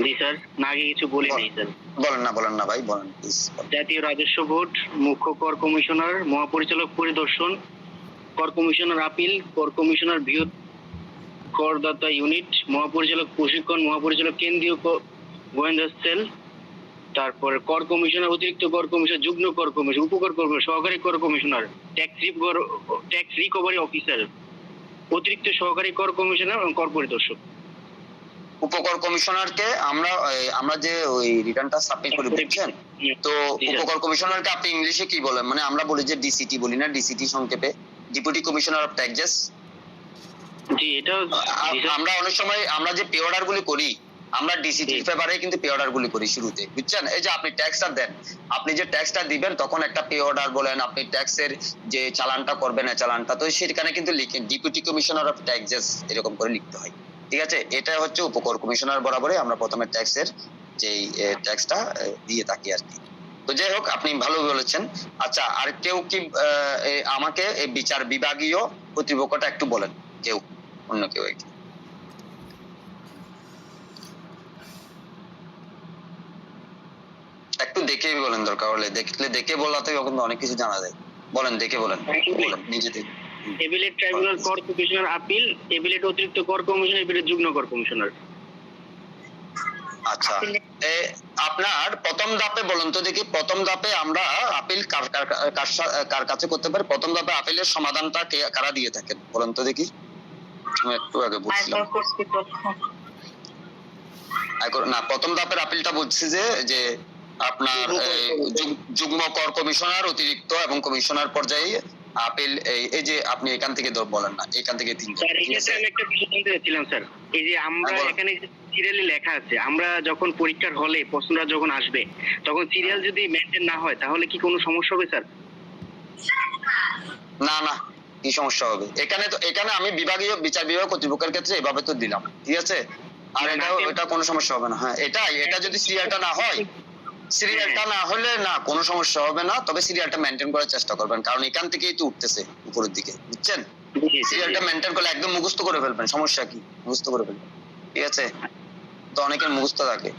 জি স্যার, না আগে কিছু বলি নাই স্যার। বলেন না ভাই, বলেন প্লিজ। জাতীয় রাজস্ব বোর্ড, মুখ্য কর কমিশনার, মহাপরিচালক পরিদর্শন, কর কমিশনার আপিল, কর কমিশনার বৃহৎ করদাতা ইউনিট, মহাপরিচালক প্রশিক্ষণ, মহাপরিচালক কেন্দ্রীয় গোয়েন্দা সেল, তারপর কর কমিশনার, অতিরিক্ত কর কমিশনার, যুগ্ম কর কমিশনার, উপকর কমিশনার, সহকারী কর কমিশনার, ট্যাক্স রিকভারি অফিসার, অতিরিক্ত সহকারী কর কমিশনার এবং কর পরিদর্শক। উপকর কমিশনারকে আমরা যে ওই রিটার্নটা সাবমিট করে দিচ্ছেন, তো উপকর কমিশনারকে আপনি ইংলিশে কি বলেন? মানে আমরা বলি যে ডিসিটি বলি না, ডিসিটি সংক্ষেপে ডেপুটি কমিশনার অফ ট্যাক্সেস। জি, এটা আমরা অনেক সময় আমরা যে পে অর্ডার গুলি করি, আমরা ডিসিটির ফেভারে কিন্তু পে অর্ডার গুলি করি শুরুতে, বুঝছেন। এই যে আপনি ট্যাক্সটা দেন, আপনি যে ট্যাক্সটা দিবেন তখন একটা পে অর্ডার বলেন, আপনি ট্যাক্সের যে চালানটা করবেন, চালানটা, তো সেখানে কিন্তু লিখেন ডেপুটি কমিশনার অফ ট্যাক্সেস, এরকম করে লিখতে হয়, ঠিক আছে। এটা হচ্ছে উপকর কমিশনার বরাবরই আমরা প্রথমে ট্যাক্সের যে ট্যাক্সটা দিয়ে থাকি আর কি। তো যাই হোক, আপনি ভালো বলেছেন। আচ্ছা, আর কেউ কি আমাকে এই বিচার বিভাগীয় কর্তৃপক্ষটা একটু বলেন, কেউ, অন্য কেউ একটু দেখে বলেন, দরকার হলে দেখে বলাতে কিন্তু অনেক কিছু জানা যায়। বলেন, দেখে বলেন নিজে থেকে। এবিলেট ট্রাইব্যুনাল, কর কমিশনার আপিল, এবিলেট অতিরিক্ত কর কমিশনার, এবিলেট যুগ্ম কর কমিশনার। আচ্ছা, আপনার প্রথম ধাপে বলুন তো দেখি, প্রথম ধাপে আমরা আপিল কার কাছে করতে পারি? প্রথম ধাপে আপিলের সমাধানটা কারা দিয়ে থাকেন বলুন তো দেখি। আমি একটু আগে বলছিলাম না, প্রথম ধাপের আপিলটা বলছি যে আপনার যুগ্ম কর কমিশনার, অতিরিক্ত এবং কমিশনার পর্যায়ে আপিল। এই যে আপনি এখান থেকে বলেন না, এখান থেকে তিনটা। আমি একটা বিষয় জানতে চাচ্ছিলাম স্যার, এই যে আমরা এখানে সিরিয়ালি লেখা আছে, আমরা যখন পরীক্ষার হলে প্রশ্নটা যখন আসবে তখন সিরিয়াল যদি মেনটেন না হয় তাহলে কি কোনো সমস্যা হবে স্যার? না, কি সমস্যা হবে? এখানে আমি বিচার বিভাগ কর্তৃপক্ষের ক্ষেত্রে এভাবে তো দিলাম, ঠিক আছে। আর এটা কোনো সমস্যা হবে না। হ্যাঁ, এটা যদি সিরিয়ালটা না হয়, সিরিয়ালটা না হলে না কোনো সমস্যা হবে না, তবে সিরিয়ালটা মেনটেন করার চেষ্টা করবেন, কারণ এখান থেকেই তো উঠতেছে উপরের দিকে, বুঝছেন। সিরিয়ালটা মেনটেন করলে একদম মুখস্থ করে ফেলবেন, সমস্যা কি, মুখস্থ করে ফেলবেন, ঠিক আছে। তো অনেকের মুখস্থ থাকে,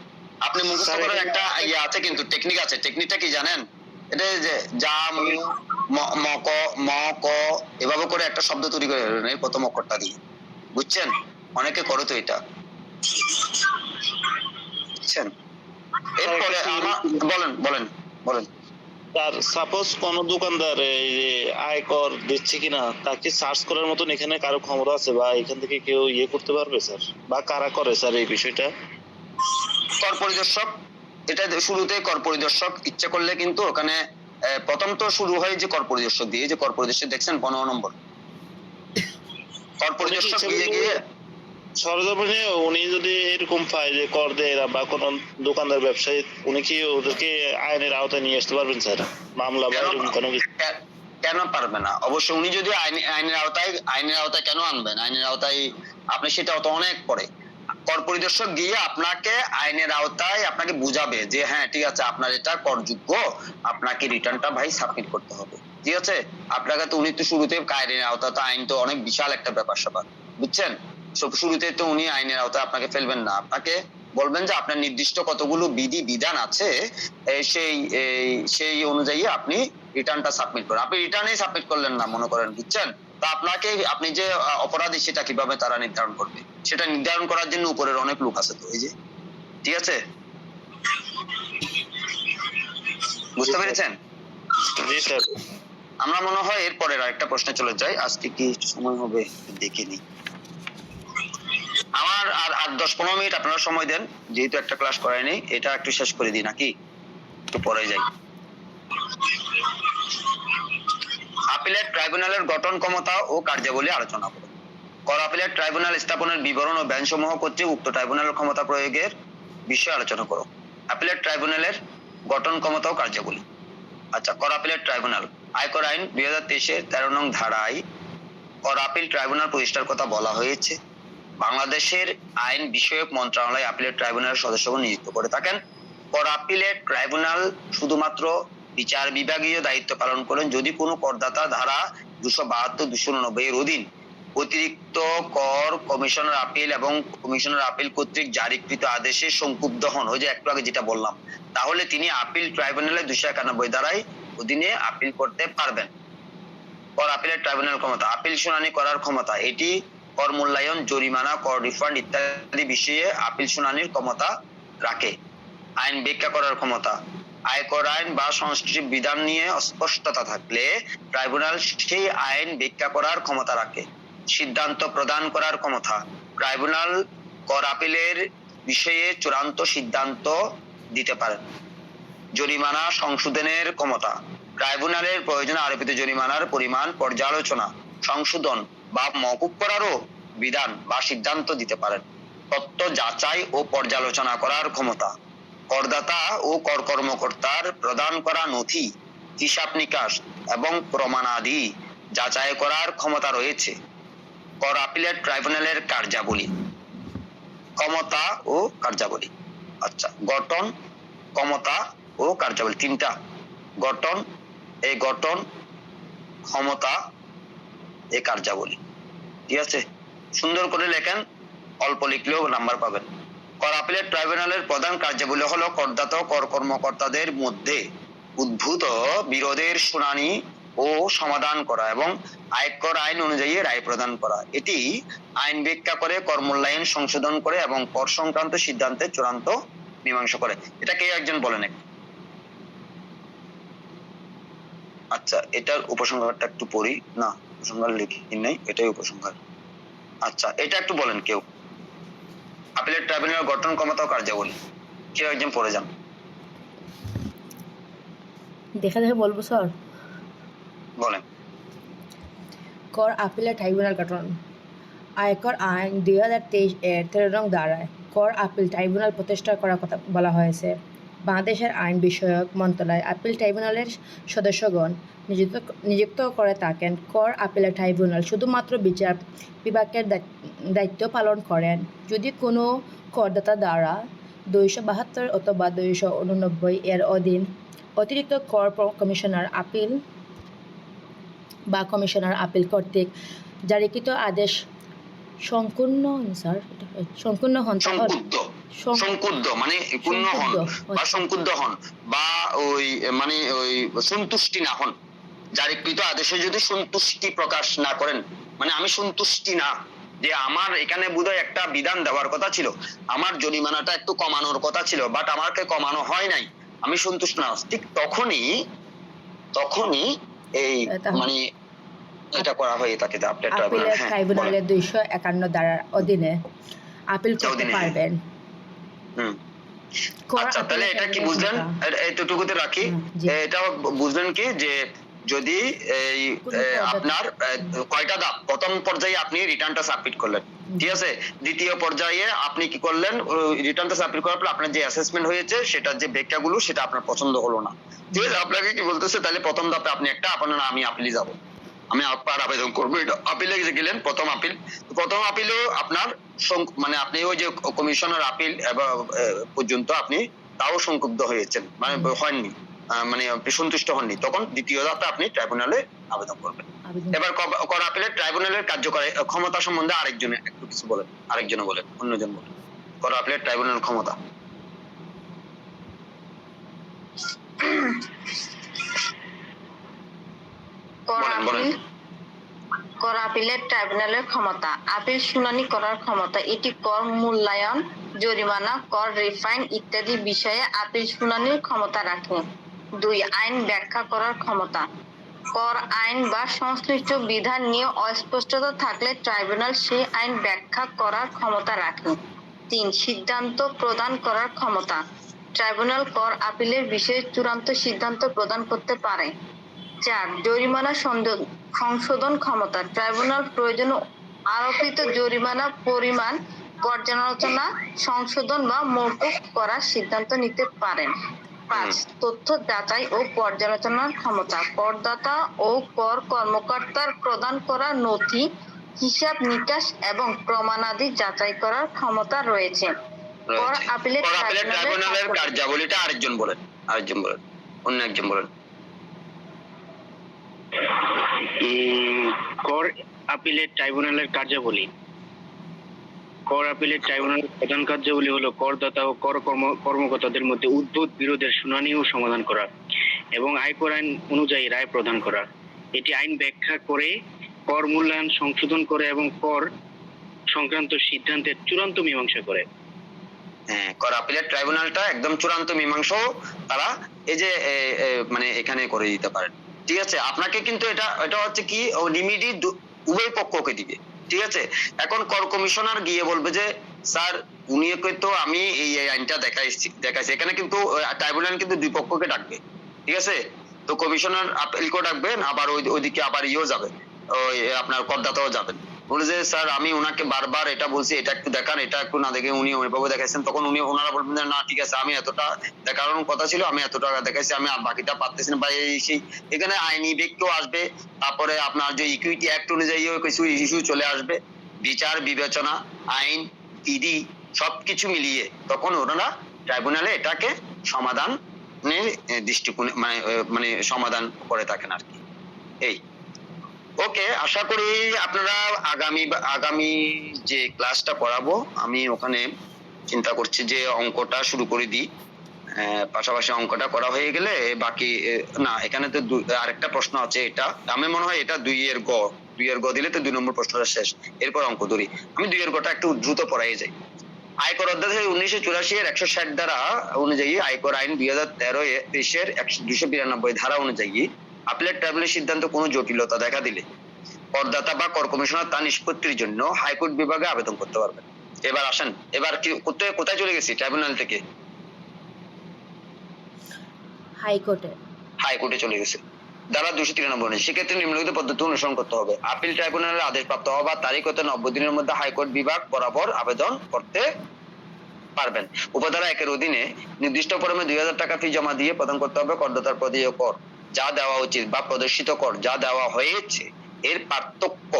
আপনি মুখস্থ করার একটা ইয়ে আছে, কিন্তু টেকনিক আছে। টেকনিকটা কি জানেন? এটা যে যা ম ক এভাবে করে একটা শব্দ তৈরি করে ফেলবেন এই প্রথম অক্ষরটা দিয়ে, বুঝছেন? অনেকে করো তো এটা, বুঝছেন? এরপরে বলেন বলেন বলেন। স্যার সাপোজ কোন দোকানদার এই যে আয়কর দিচ্ছে কিনা তাকে সার্চ করার মতন এখানে কারো ক্ষমতা আছে বা এখান থেকে কেউ করতে পারবে স্যার, বা কারা করে স্যার এই বিষয়টা? কর পরিদর্শক, এটা শুরুতে কর পরিদর্শক ইচ্ছা করলে কিন্তু ওখানে প্রথম তো শুরু হয় যে কর পরিদর্শক দিয়ে, যে কর পরিদর্শক দেখছেন 15 নম্বর কর পরিদর্শক গিয়ে সরজমিনে উনি যদি এরকম পায় যে কর দেয় এরা বা কোন দোকানদার ব্যবসায়ী, উনি কি ওদেরকে আইনের আওতায় নিয়ে আসতে পারবেন স্যার? মামলা বা এরকম কোনো কিছু? কেন পারবে না? অবশ্যই উনি যদি আইনের আওতায় কেন আনবেন? আইনের আওতায় আপনি সেটা তো অনেক পরে কর পরিদর্শক গিয়ে আপনাকে আইনের আওতায় আপনাকে বুঝাবে যে হ্যাঁ ঠিক আছে আপনার এটা করযোগ্য, আপনাকে রিটার্নটা ভাই সাবমিট করতে হবে, ঠিক আছে? আপনাকে তো উনি তো শুরুতে আইনের আওতা, তো আইন তো অনেক বিশাল একটা ব্যাপার স্যাপার, বুঝছেন? শুরুতে তো উনি আইনের আওতায় আপনাকে ফেলবেন না, আপনাকে বলবেন যে আপনার নির্দিষ্ট কতগুলো বিধি বিধান আছে সেই অনুযায়ী আপনি রিটার্নটা সাবমিট করেন। আপনি রিটার্নই সাবমিট করলেন না মনে করেন, বুঝছেন? তা আপনাকে আপনি যে অপরাধী সেটা কিভাবে তারা নির্ধারণ করবে? সেটা নির্ধারণ করার জন্য উপরের অনেক লোক আছে তো, এই যে, ঠিক আছে? বুঝতে পেরেছেন? জি স্যার। আমরা মনে হয় এরপরের আরেকটা প্রশ্নে চলে যাই। আজকে কি সময় হবে দেখিনি। আমার আর 10-15 মিনিট আপনারা সময় দেন, যেহেতু একটা ক্লাস করায়নি, এটা একটু শেষ করে দিই নাকি? একটু পরে যাই। আপিলেট ট্রাইব্যুনালের গঠন ক্ষমতা ও কার্যাবলী আলোচনা করুন। কর আপিলেট ট্রাইব্যুনাল স্থাপনের বিবরণ ও বেঞ্চসমূহ কর্তৃক উক্ত ট্রাইব্যুনালের ক্ষমতা প্রয়োগের বিষয়ে আলোচনা করো। আপিলেট ট্রাইব্যুনালের গঠন ক্ষমতা ও কার্যাবলী। আচ্ছা, কর আপিলেট ট্রাইব্যুনাল আয়কর আইন 2023-এর 13 নং ধারায় কর আপিল ট্রাইব্যুনাল প্রতিষ্ঠার কথা বলা হয়েছে। বাংলাদেশের আইন বিষয়ক মন্ত্রণালয় আপিলেট ট্রাইব্যুনালের সদস্যগণ নিযুক্ত করে থাকেন। কর আপিলেট ট্রাইব্যুনাল শুধুমাত্র বিচার বিভাগীয় দায়িত্ব পালন করেন যদি কোনো করদাতা ধারা 272-289 এর অধীন অতিরিক্ত কর কমিশনের আপিল এবং কমিশনের আপিল কর্তৃক জারিকৃত আদেশে সংক্ষুব্ধ হন, ওই যে একটু আগে যেটা বললাম, তাহলে তিনি আপিল ট্রাইব্যুনালে 291 ধারায় অধীনে আপিল করতে পারবেন। কর আপিলের ট্রাইব্যুনাল ক্ষমতা, আপিল শুনানি করার ক্ষমতা, এটি কর মূল্যায়ন, জরিমানা, কর রিফান্ড ইত্যাদি বিষয়ে আপিল শুনানির ক্ষমতা রাখে। আইন ব্যাখ্যা করার ক্ষমতা, আয়কর আইন বা সংশ্লিষ্ট বিধান নিয়ে অস্পষ্টতা থাকলে ট্রাইব্যুনাল সেই আইন ব্যাখ্যা করার ক্ষমতা রাখে। সিদ্ধান্ত প্রদান করার ক্ষমতা, ট্রাইব্যুনাল কর আপিলের বিষয়ে চূড়ান্ত সিদ্ধান্ত দিতে পারেন। জরিমানা সংশোধনের ক্ষমতা, ট্রাইব্যুনালের প্রয়োজনে আরোপিত জরিমানার পরিমাণ পর্যালোচনা, সংশোধন বা মওকুফ করারও বিধান বা সিদ্ধান্ত দিতে পারেন। তথ্য যাচাই ও পর্যালোচনা করার ক্ষমতা, করদাতা ও কর কর্মকর্তার প্রদান করা নথি, হিসাব নিকাশ এবং প্রমাণাদি যাচাই করার ক্ষমতা রয়েছে। কর আপিলেট ট্রাইব্যুনালের কার্যাবলী, ক্ষমতা ও কার্যাবলী। আচ্ছা, গঠন, ক্ষমতা ও কার্যাবলী, তিনটা। গঠন, এই গঠন, ক্ষমতা, এই কার্যাবলী, ঠিক আছে? সুন্দর করে লেখেন, অল্প লিখলেও নাম্বার পাবেন। কর আপিলেট ট্রাইব্যুনালের প্রধান কার্যাবলী হলো করদাতা ও কর কর্মকর্তাদের মধ্যে উদ্ভূত বিরোধের শুনানি ও সমাধান করা এবং আয়কর আইন অনুযায়ী রায় প্রদান করা। এটি আইন ব্যাখ্যা করে, কর মূল্যায়ন সংশোধন করে এবং কর সংক্রান্ত সিদ্ধান্তের চূড়ান্ত মীমাংসা করে। এটা কে একজন বলেন? আচ্ছা, এটার উপসংহারটা একটু পড়ি না, উপসংহার লিখি নাই, এটাই উপসংহার। আচ্ছা, এটা একটু বলেন কেউ, আপিলেট ট্রাইব্যুনাল গঠন ক্ষমতা ও কার্যাবলী, কেউ একজন পড়ে যান। দেখে দেখে বলবো স্যার। বলেন। কর আপিলের ট্রাইব্যুনাল গঠন, আয়কর আইন 2023-এর 13 নং ধারায় কর আপিল ট্রাইব্যুনাল প্রতিষ্ঠা করার কথা বলা হয়েছে। বাংলাদেশের আইন বিষয়ক মন্ত্রণালয় আপিল ট্রাইব্যুনালের সদস্যগণ নিযুক্ত করে থাকেন। কর আপিলের ট্রাইব্যুনাল শুধুমাত্র বিচার বিভাগের দায়িত্ব পালন করেন যদি কোনো করদাতা দ্বারা 272 অথবা 289 এর অধীন অতিরিক্ত কর কমিশনার আপিল বা কমিশনার আপিল কর্তৃক জারিকৃত আদেশ সংকীর্ণ হন, সংকুদ্ধ মানে পূর্ণ হন বা সংকুদ্ধ হন বা ওই মানে ওই সন্তুষ্টি না হন, জারিকৃত আদেশে যদি সন্তুষ্টি প্রকাশ না করেন, মানে আমি সন্তুষ্টি না, যে আমার এখানে বোধহয় একটা বিধান দেওয়ার কথা ছিল, আমার জরিমানাটা একটু কমানোর কথা ছিল, বাট আমাকে কমানো হয় নাই, আমি সন্তুষ্ট না, ঠিক তখনই এই তাহলে- মানে এটা করা হয়ে থাকে যে আপডেট আপিলের ট্রাইব্যুনালের 251 ধারার অধীনে আপিল করতে অধীনে, পারবেন। হুম। কর আচ্ছা, তাহলে আপিলের এটা কি ট্রাইব্যুনাল বুঝলেন? ক্ষমতা। এতটুকুতে রাখি। জি। এটা বুঝলেন কি যে যদি এই কোনো পর্যায়ে- আপনার কয়টা ধাপ, প্রথম পর্যায়ে আপনি রিটার্নটা সাবমিট করলেন, ঠিক আছে, দ্বিতীয় পর্যায়ে আপনি কি করলেন, রিটার্নটা সাবমিট করার পর আপনার যে অ্যাসেসমেন্ট হয়েছে সেটার যে ব্যাখ্যাগুলো সেটা আপনার পছন্দ হলো না, ঠিক আছে, আপনাকে কি বলতেছে, তাহলে প্রথম ধাপে আপনি একটা আপনার আমি আপিলে যাব, আমি আপনার আবেদন করবো, এটা আপিলে গেলেন, প্রথম আপিলেও আপনার মানে আপনি ওই যে কমিশনার আপিল পর্যন্ত আপনি তাও সংক্ষুব্ধ হয়েছেন, মানে হননি, মানে আপনি সন্তুষ্ট হননি, তখন দ্বিতীয় ধাপে আপনি ট্রাইব্যুনালে আবেদন করবেন। আবেদন এবার কর আপিলের ট্রাইব্যুনালের কার্যকরী ক্ষমতা সম্বন্ধে আরেকজনে একটু কিছু বলেন, আরেকজনে বলেন, অন্যজন বলেন, কর আপিলের ট্রাইব্যুনাল ক্ষমতা। বলেন। কর আপিলের ট্রাইব্যুনালের ক্ষমতা, আপিল শুনানি করার ক্ষমতা, এটি কর মূল্যায়ন, জরিমানা, কর রিফাইন ইত্যাদি বিষয়ে আপিল শুনানির ক্ষমতা রাখে। 2, আইন ব্যাখ্যা করার ক্ষমতা, কর আইন বা সংশ্লিষ্ট বিধান নিয়ে অস্পষ্টতা থাকলে ট্রাইব্যুনাল সেই আইন ব্যাখ্যা করার ক্ষমতা রাখে। 3, সিদ্ধান্ত প্রদান করার ক্ষমতা, ট্রাইব্যুনাল কর আপিলের বিষয়ে চূড়ান্ত সিদ্ধান্ত প্রদান করতে পারে। 4, জরিমানা সংশোধন ক্ষমতা, ট্রাইব্যুনাল প্রয়োজনে আরোপিত জরিমানা পরিমাণ পর্যালোচনা, সংশোধন বা মওকুফ করার সিদ্ধান্ত নিতে পারেন। 5, তথ্য যাচাই ও পর্যালোচনার ক্ষমতা, করদাতা ও কর কর্মকর্তার প্রদান করা নথি, হিসাব নিকাশ এবং প্রমাণাদি যাচাই করার ক্ষমতা রয়েছে। কর আপিলের ট্রাইব্যুনালের কার্যাবলীটা আরেকজন বলেন, অন্য একজন বলেন। কর আপিলের ট্রাইব্যুনালের কার্যাবলী, কর আপিলের ট্রাইব্যুনালের প্রধান কার্যাবলী হলো করদাতা ও কর কর্মকর্তাদের মধ্যে উদ্ভূত বিরোধের শুনানি ও সমাধান করা এবং আয়কর আইন অনুযায়ী রায় প্রদান করা। এটি আইন ব্যাখ্যা করে, কর মূল্যায়ন সংশোধন করে এবং কর সংক্রান্ত সিদ্ধান্তের চূড়ান্ত মীমাংসা করে। হ্যাঁ, কর আপিলের ট্রাইব্যুনালটা একদম চূড়ান্ত মীমাংসা তারা এই যে মানে এখানে করে দিতে পারেন, ঠিক আছে। আপনাকে কিন্তু এটা হচ্ছে কি রিমিডি উভয় পক্ষকে দিবে, ঠিক আছে। এখন কর কমিশনার গিয়ে বলবে যে স্যার উনি তো আমি এই আইনটা দেখাইছি, এখানে কিন্তু ট্রাইব্যুনাল কিন্তু দুই পক্ষকে ডাকবে, ঠিক আছে। তো কমিশনার আপিলকেও ডাকবেন, আবার ওইদিকে আবার যাবে, ওই আপনার করদাতাও যাবেন, বলে যে স্যার আমি ওনাকে বারবার এটা বলছি, এটা একটু দেখান, এটা একটু না দেখে উনি ওইভাবে দেখাইছেন, তখন ওনারা বলবেন যে না ঠিক আছে আমি এতটা দেখানোর কথা ছিল, আমি এত টাকা দেখাইছি, আমি আর বাকিটা পারতেছি না, বা সেই এখানে আইনি ব্যক্তিও আসবে, তারপরে আপনার যে ইকুইটি অ্যাক্ট অনুযায়ী কিছু ইস্যু চলে আসবে, বিচার বিবেচনা, আইন বিধি সবকিছু মিলিয়ে তখন ওনারা ট্রাইব্যুনালে এটাকে সমাধানের দৃষ্টিকোণে মানে সমাধান করে থাকেন আর কি। এই ওকে, আশা করি আপনারা আগামী যে ক্লাসটা করাবো আমি ওখানে চিন্তা করছি যে অঙ্কটা শুরু করে দিই, পাশাপাশি অঙ্কটা করা হয়ে গেলে বাকি না, এখানে তো আরেকটা প্রশ্ন আছে, এটা আমি মনে হয় এটা 2 এর গ দিলে তো 2 নম্বর প্রশ্নটা শেষ, এরপর অঙ্ক ধরি। আমি 2 এর গটা একটু দ্রুত পড়াই যাই। আয়কর অধ্যাদেশ 1984 এর 160 ধারা অনুযায়ী আয়কর আইন 2013 এর 292 ধারা অনুযায়ী আপিলেট ট্রাইব্যুনালের সিদ্ধান্ত কোনো জটিলতা দেখা দিলে করদাতা বা কর কমিশনার তা নিষ্পত্তির জন্য হাইকোর্ট বিভাগে আবেদন করতে পারবেন। এবার আসেন, এবার কি কোথায় চলে গেছি, ট্রাইব্যুনাল থেকে হাইকোর্টে চলে গেছে। ধারা 293 সেক্ষেত্রে নিম্নলিখিত পদ্ধতি অনুসরণ করতে হবে। আপিল ট্রাইব্যুনালের আদেশ প্রাপ্ত হওয়ার তারিখ হতে 90 দিনের মধ্যে হাইকোর্ট বিভাগ বরাবর আবেদন করতে পারবেন। উপধারা 1 এর অধীনে নির্দিষ্ট পরিমাণে 2000 টাকা ফি জমা দিয়ে প্রদান করতে হবে করদাতার প্রদেয় কর যা দেওয়া উচিত বা প্রদর্শিত কর যা দেওয়া হয়েছে এর পার্থক্য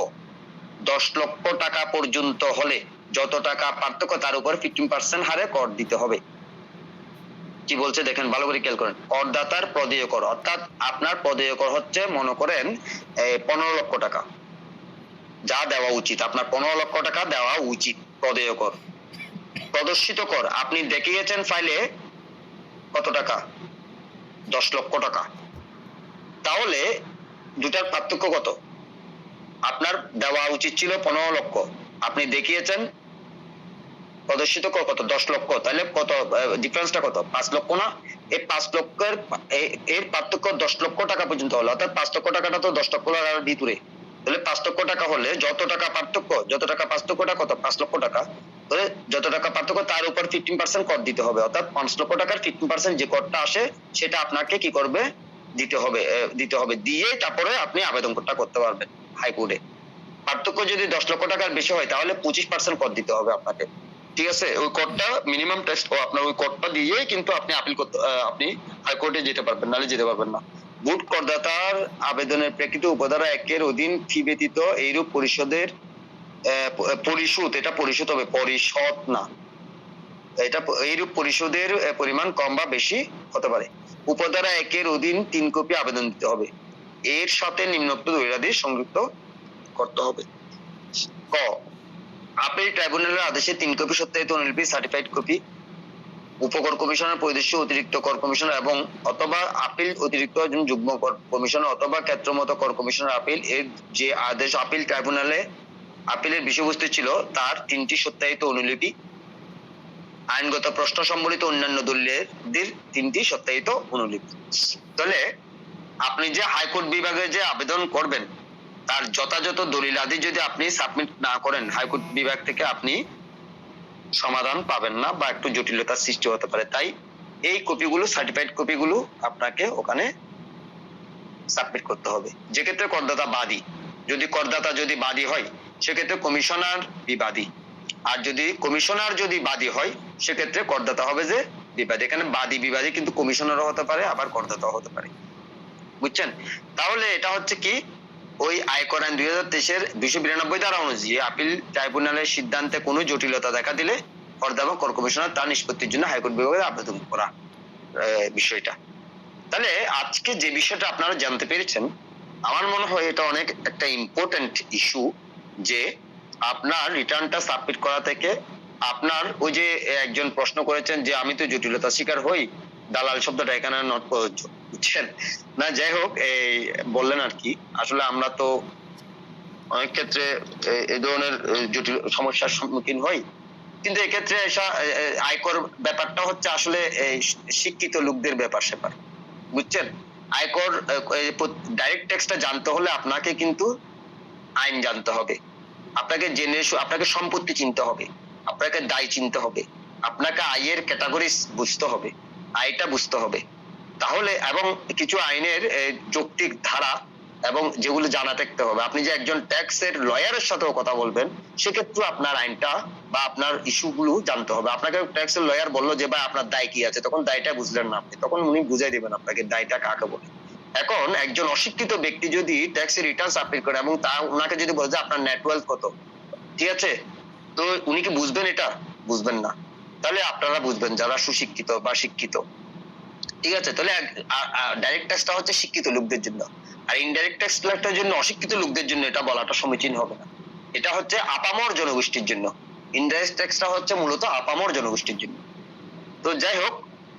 10 লক্ষ টাকা পর্যন্ত হলে যত টাকা পার্থক্য তার উপর 15% হারে কর দিতে হবে। কি বলছে দেখেন, ভালো করে খেয়াল করেন। করদাতার প্রদেয় কর অর্থাৎ আপনার প্রদেয় কর হচ্ছে মনে করেন 15 লক্ষ টাকা, যা দেওয়া উচিত আপনার 15 লক্ষ টাকা দেওয়া উচিত প্রদেয় কর। প্রদর্শিত কর আপনি দেখিয়েছেন ফাইলে কত টাকা, 10 লক্ষ টাকা, তাহলে দুটার পার্থক্য কত? আপনার দেওয়া উচিত ছিল 15 লক্ষ, আপনি দেখিয়েছেন প্রদর্শিত কত 10 লক্ষ, তাহলে কত ডিফারেন্সটা কত? 5 লক্ষ না? এই 5 লক্ষের এর পার্থক্য 10 লক্ষ টাকা পর্যন্ত হলো, অর্থাৎ 5 লক্ষ টাকাটা তো 10 লক্ষ টাকার ভিতরে, তাহলে 5 লক্ষ টাকা হলে যত টাকা পার্থক্যটা কত? 5 লক্ষ টাকা, তাহলে যত টাকা পার্থক্য তার উপর 15% কর দিতে হবে, অর্থাৎ 5 লক্ষ টাকার 15% যে করটা আসে সেটা আপনাকে কি করবে? দিতে হবে, দিয়ে তারপরে আপনি আবেদনটা করতে পারবেন হাইকোর্টে। পার্থক্য যদি 10 লক্ষ টাকার বেশি হয় তাহলে 25% কর দিতে হবে আপনাকে, ঠিক আছে? ওই কোডটা মিনিমাম টেস্ট আপনার ওই কোডটা দিয়ে কিন্তু আপনি আপিল করতে আপনি হাইকোর্টে যেতে পারবেন, নাহলে যেতে পারবেন না। বুট করদাতার আবেদনের প্রেক্ষিতে উপধারা 1 অধীন ফি ব্যতীত এইরূপ পরিশোধের পরিশোধ, এটা পরিশোধ হবে, পরিশোধ না, এটা এইরূপ পরিশোধের পরিমাণ কম বা বেশি হতে পারে। উপধারা 1 অধীন 3 কপি আবেদন দিতে হবে, এর সাথে নিম্নোক্ত দলিলাদি সংযুক্ত করতে হবে। ক, আপিল ট্রাইব্যুনালের আদেশে 3 কপি সত্যায়িত অনুলিপি, সার্টিফাইড কপি উপকর কমিশনার, পরিদর্শী, অতিরিক্ত কর কমিশনার এবং অথবা আপিল অতিরিক্ত একজন যুগ্ম কর কমিশনার অথবা ক্ষেত্রমত কর কমিশনার আপিল এর যে আদেশ আপিল ট্রাইব্যুনালে আপিলের বিষয়বস্তু ছিল তার 3টি সত্যায়িত অনুলিপি, আইনগত প্রশ্ন সম্বলিত অন্যান্য দলিলের 3টি সত্যায়িত অনুলিপি। তাহলে আপনি যে হাইকোর্ট বিভাগে যে আবেদন করবেন তার যথাযথ দলিলাদি যদি আপনি সাবমিট না করেন, হাইকোর্ট বিভাগ থেকে আপনি সমাধান পাবেন না বা একটু জটিলতার সৃষ্টি হতে পারে। তাই এই কপিগুলো, সার্টিফাইড কপিগুলো আপনাকে ওখানে সাবমিট করতে হবে। যে ক্ষেত্রে করদাতা বাদী, যদি করদাতা বাদী হয় সেক্ষেত্রে কমিশনার বিবাদী, আর যদি কমিশনার বাদী হয় সেক্ষেত্রে করদাতা হবে যে বিবাদী। এখানে বাদী বিবাদী কিন্তু কমিশনারও হতে পারে, আবার করদাতাও হতে পারে, বুঝছেন? তাহলে এটা হচ্ছে কি, ওই আয়কর আইন 2023-এর 292 ধারা অনুযায়ী আপিল ট্রাইব্যুনালের সিদ্ধান্তে কোনো জটিলতা দেখা দিলে করদাতা এবং কর কমিশনার তার নিষ্পত্তির জন্য হাইকোর্ট বিভাগে আবেদন করা বিষয়টা। তাহলে আজকে যে বিষয়টা আপনারা জানতে পেরেছেন, আমার মনে হয় এটা অনেক একটা ইম্পর্টেন্ট ইস্যু, যে আপনার রিটার্নটা সাবমিট করা থেকে আপনার ওই যে একজন প্রশ্ন করেছেন যে আমি তো জটিলতা শিকার হই, দালাল শব্দটা এখানে নট প্রযোজ্য, বুঝছেন না? যাই হোক, এই বললেন আর কি, আসলে আমরা তো অনেক ক্ষেত্রে এই ধরনের জটিল সমস্যার সম্মুখীন হই, কিন্তু এক্ষেত্রে আয়কর ব্যাপারটা হচ্ছে আসলে শিক্ষিত লোকদের ব্যাপার স্যাপার, বুঝছেন? আয়কর ডাইরেক্ট ট্যাক্সটা জানতে হলে আপনাকে কিন্তু আইন জানতে হবে, আপনাকে আপনাকে সম্পত্তি চিনতে হবে, আপনাকে দায় চিনতে হবে, আপনাকে আয়ের ক্যাটাগরি বুঝতে হবে, আয়টা বুঝতে হবে, তাহলে এবং কিছু আইনের যৌক্তিক ধারা এবং যেগুলো জানা থাকতে হবে। আপনি যে একজন ট্যাক্সের লয়ারের সাথেও কথা বলবেন সেক্ষেত্রে আপনার আইনটা বা আপনার ইস্যুগুলো জানতে হবে। আপনাকে ট্যাক্সের লয়ার বললো যে ভাই আপনার দায় কি আছে, তখন দায়টা বুঝলেন না আপনি, তখন উনি বুঝাই দিবেন আপনাকে দায়টা কাকে বলে। এখন একজন অশিক্ষিত ব্যক্তি যদি ট্যাক্সের রিটার্ন সাবমিট করে এবং ওনাকে যদি বলে যে আপনার নেটওয়ার্ক কত, ঠিক আছে, তো উনি কি বুঝবেন? এটা বুঝবেন না। তাহলে আপনারা বুঝবেন যারা সুশিক্ষিত বা শিক্ষিত, ঠিক আছে? তাহলে ডাইরেক্ট ট্যাক্সটা হচ্ছে শিক্ষিত লোকদের জন্য, আর ইনডাইরেক্ট ট্যাক্সটার জন্য অশিক্ষিত লোকদের জন্য এটা বলাটা সমীচীন হবে না। এটা হচ্ছে আপামর জনগোষ্ঠীর জন্য, ইনডাইরেক্ট ট্যাক্সটা হচ্ছে মূলত আপামর জনগোষ্ঠীর জন্য। তো যাই হোক,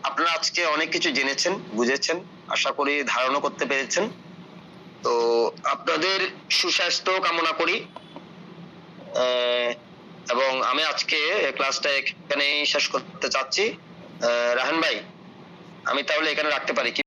আপনারা আজকে অনেক কিছু জেনেছেন, বুঝেছেন, আশা করি ধারণা করতে পেরেছেন। তো আপনাদের সুস্বাস্থ্য কামনা করি, এবং আমি আজকে ক্লাসটা এখানে শেষ করতে চাচ্ছি। রাহান ভাই, আমি তাহলে এখানে রাখতে পারি কি?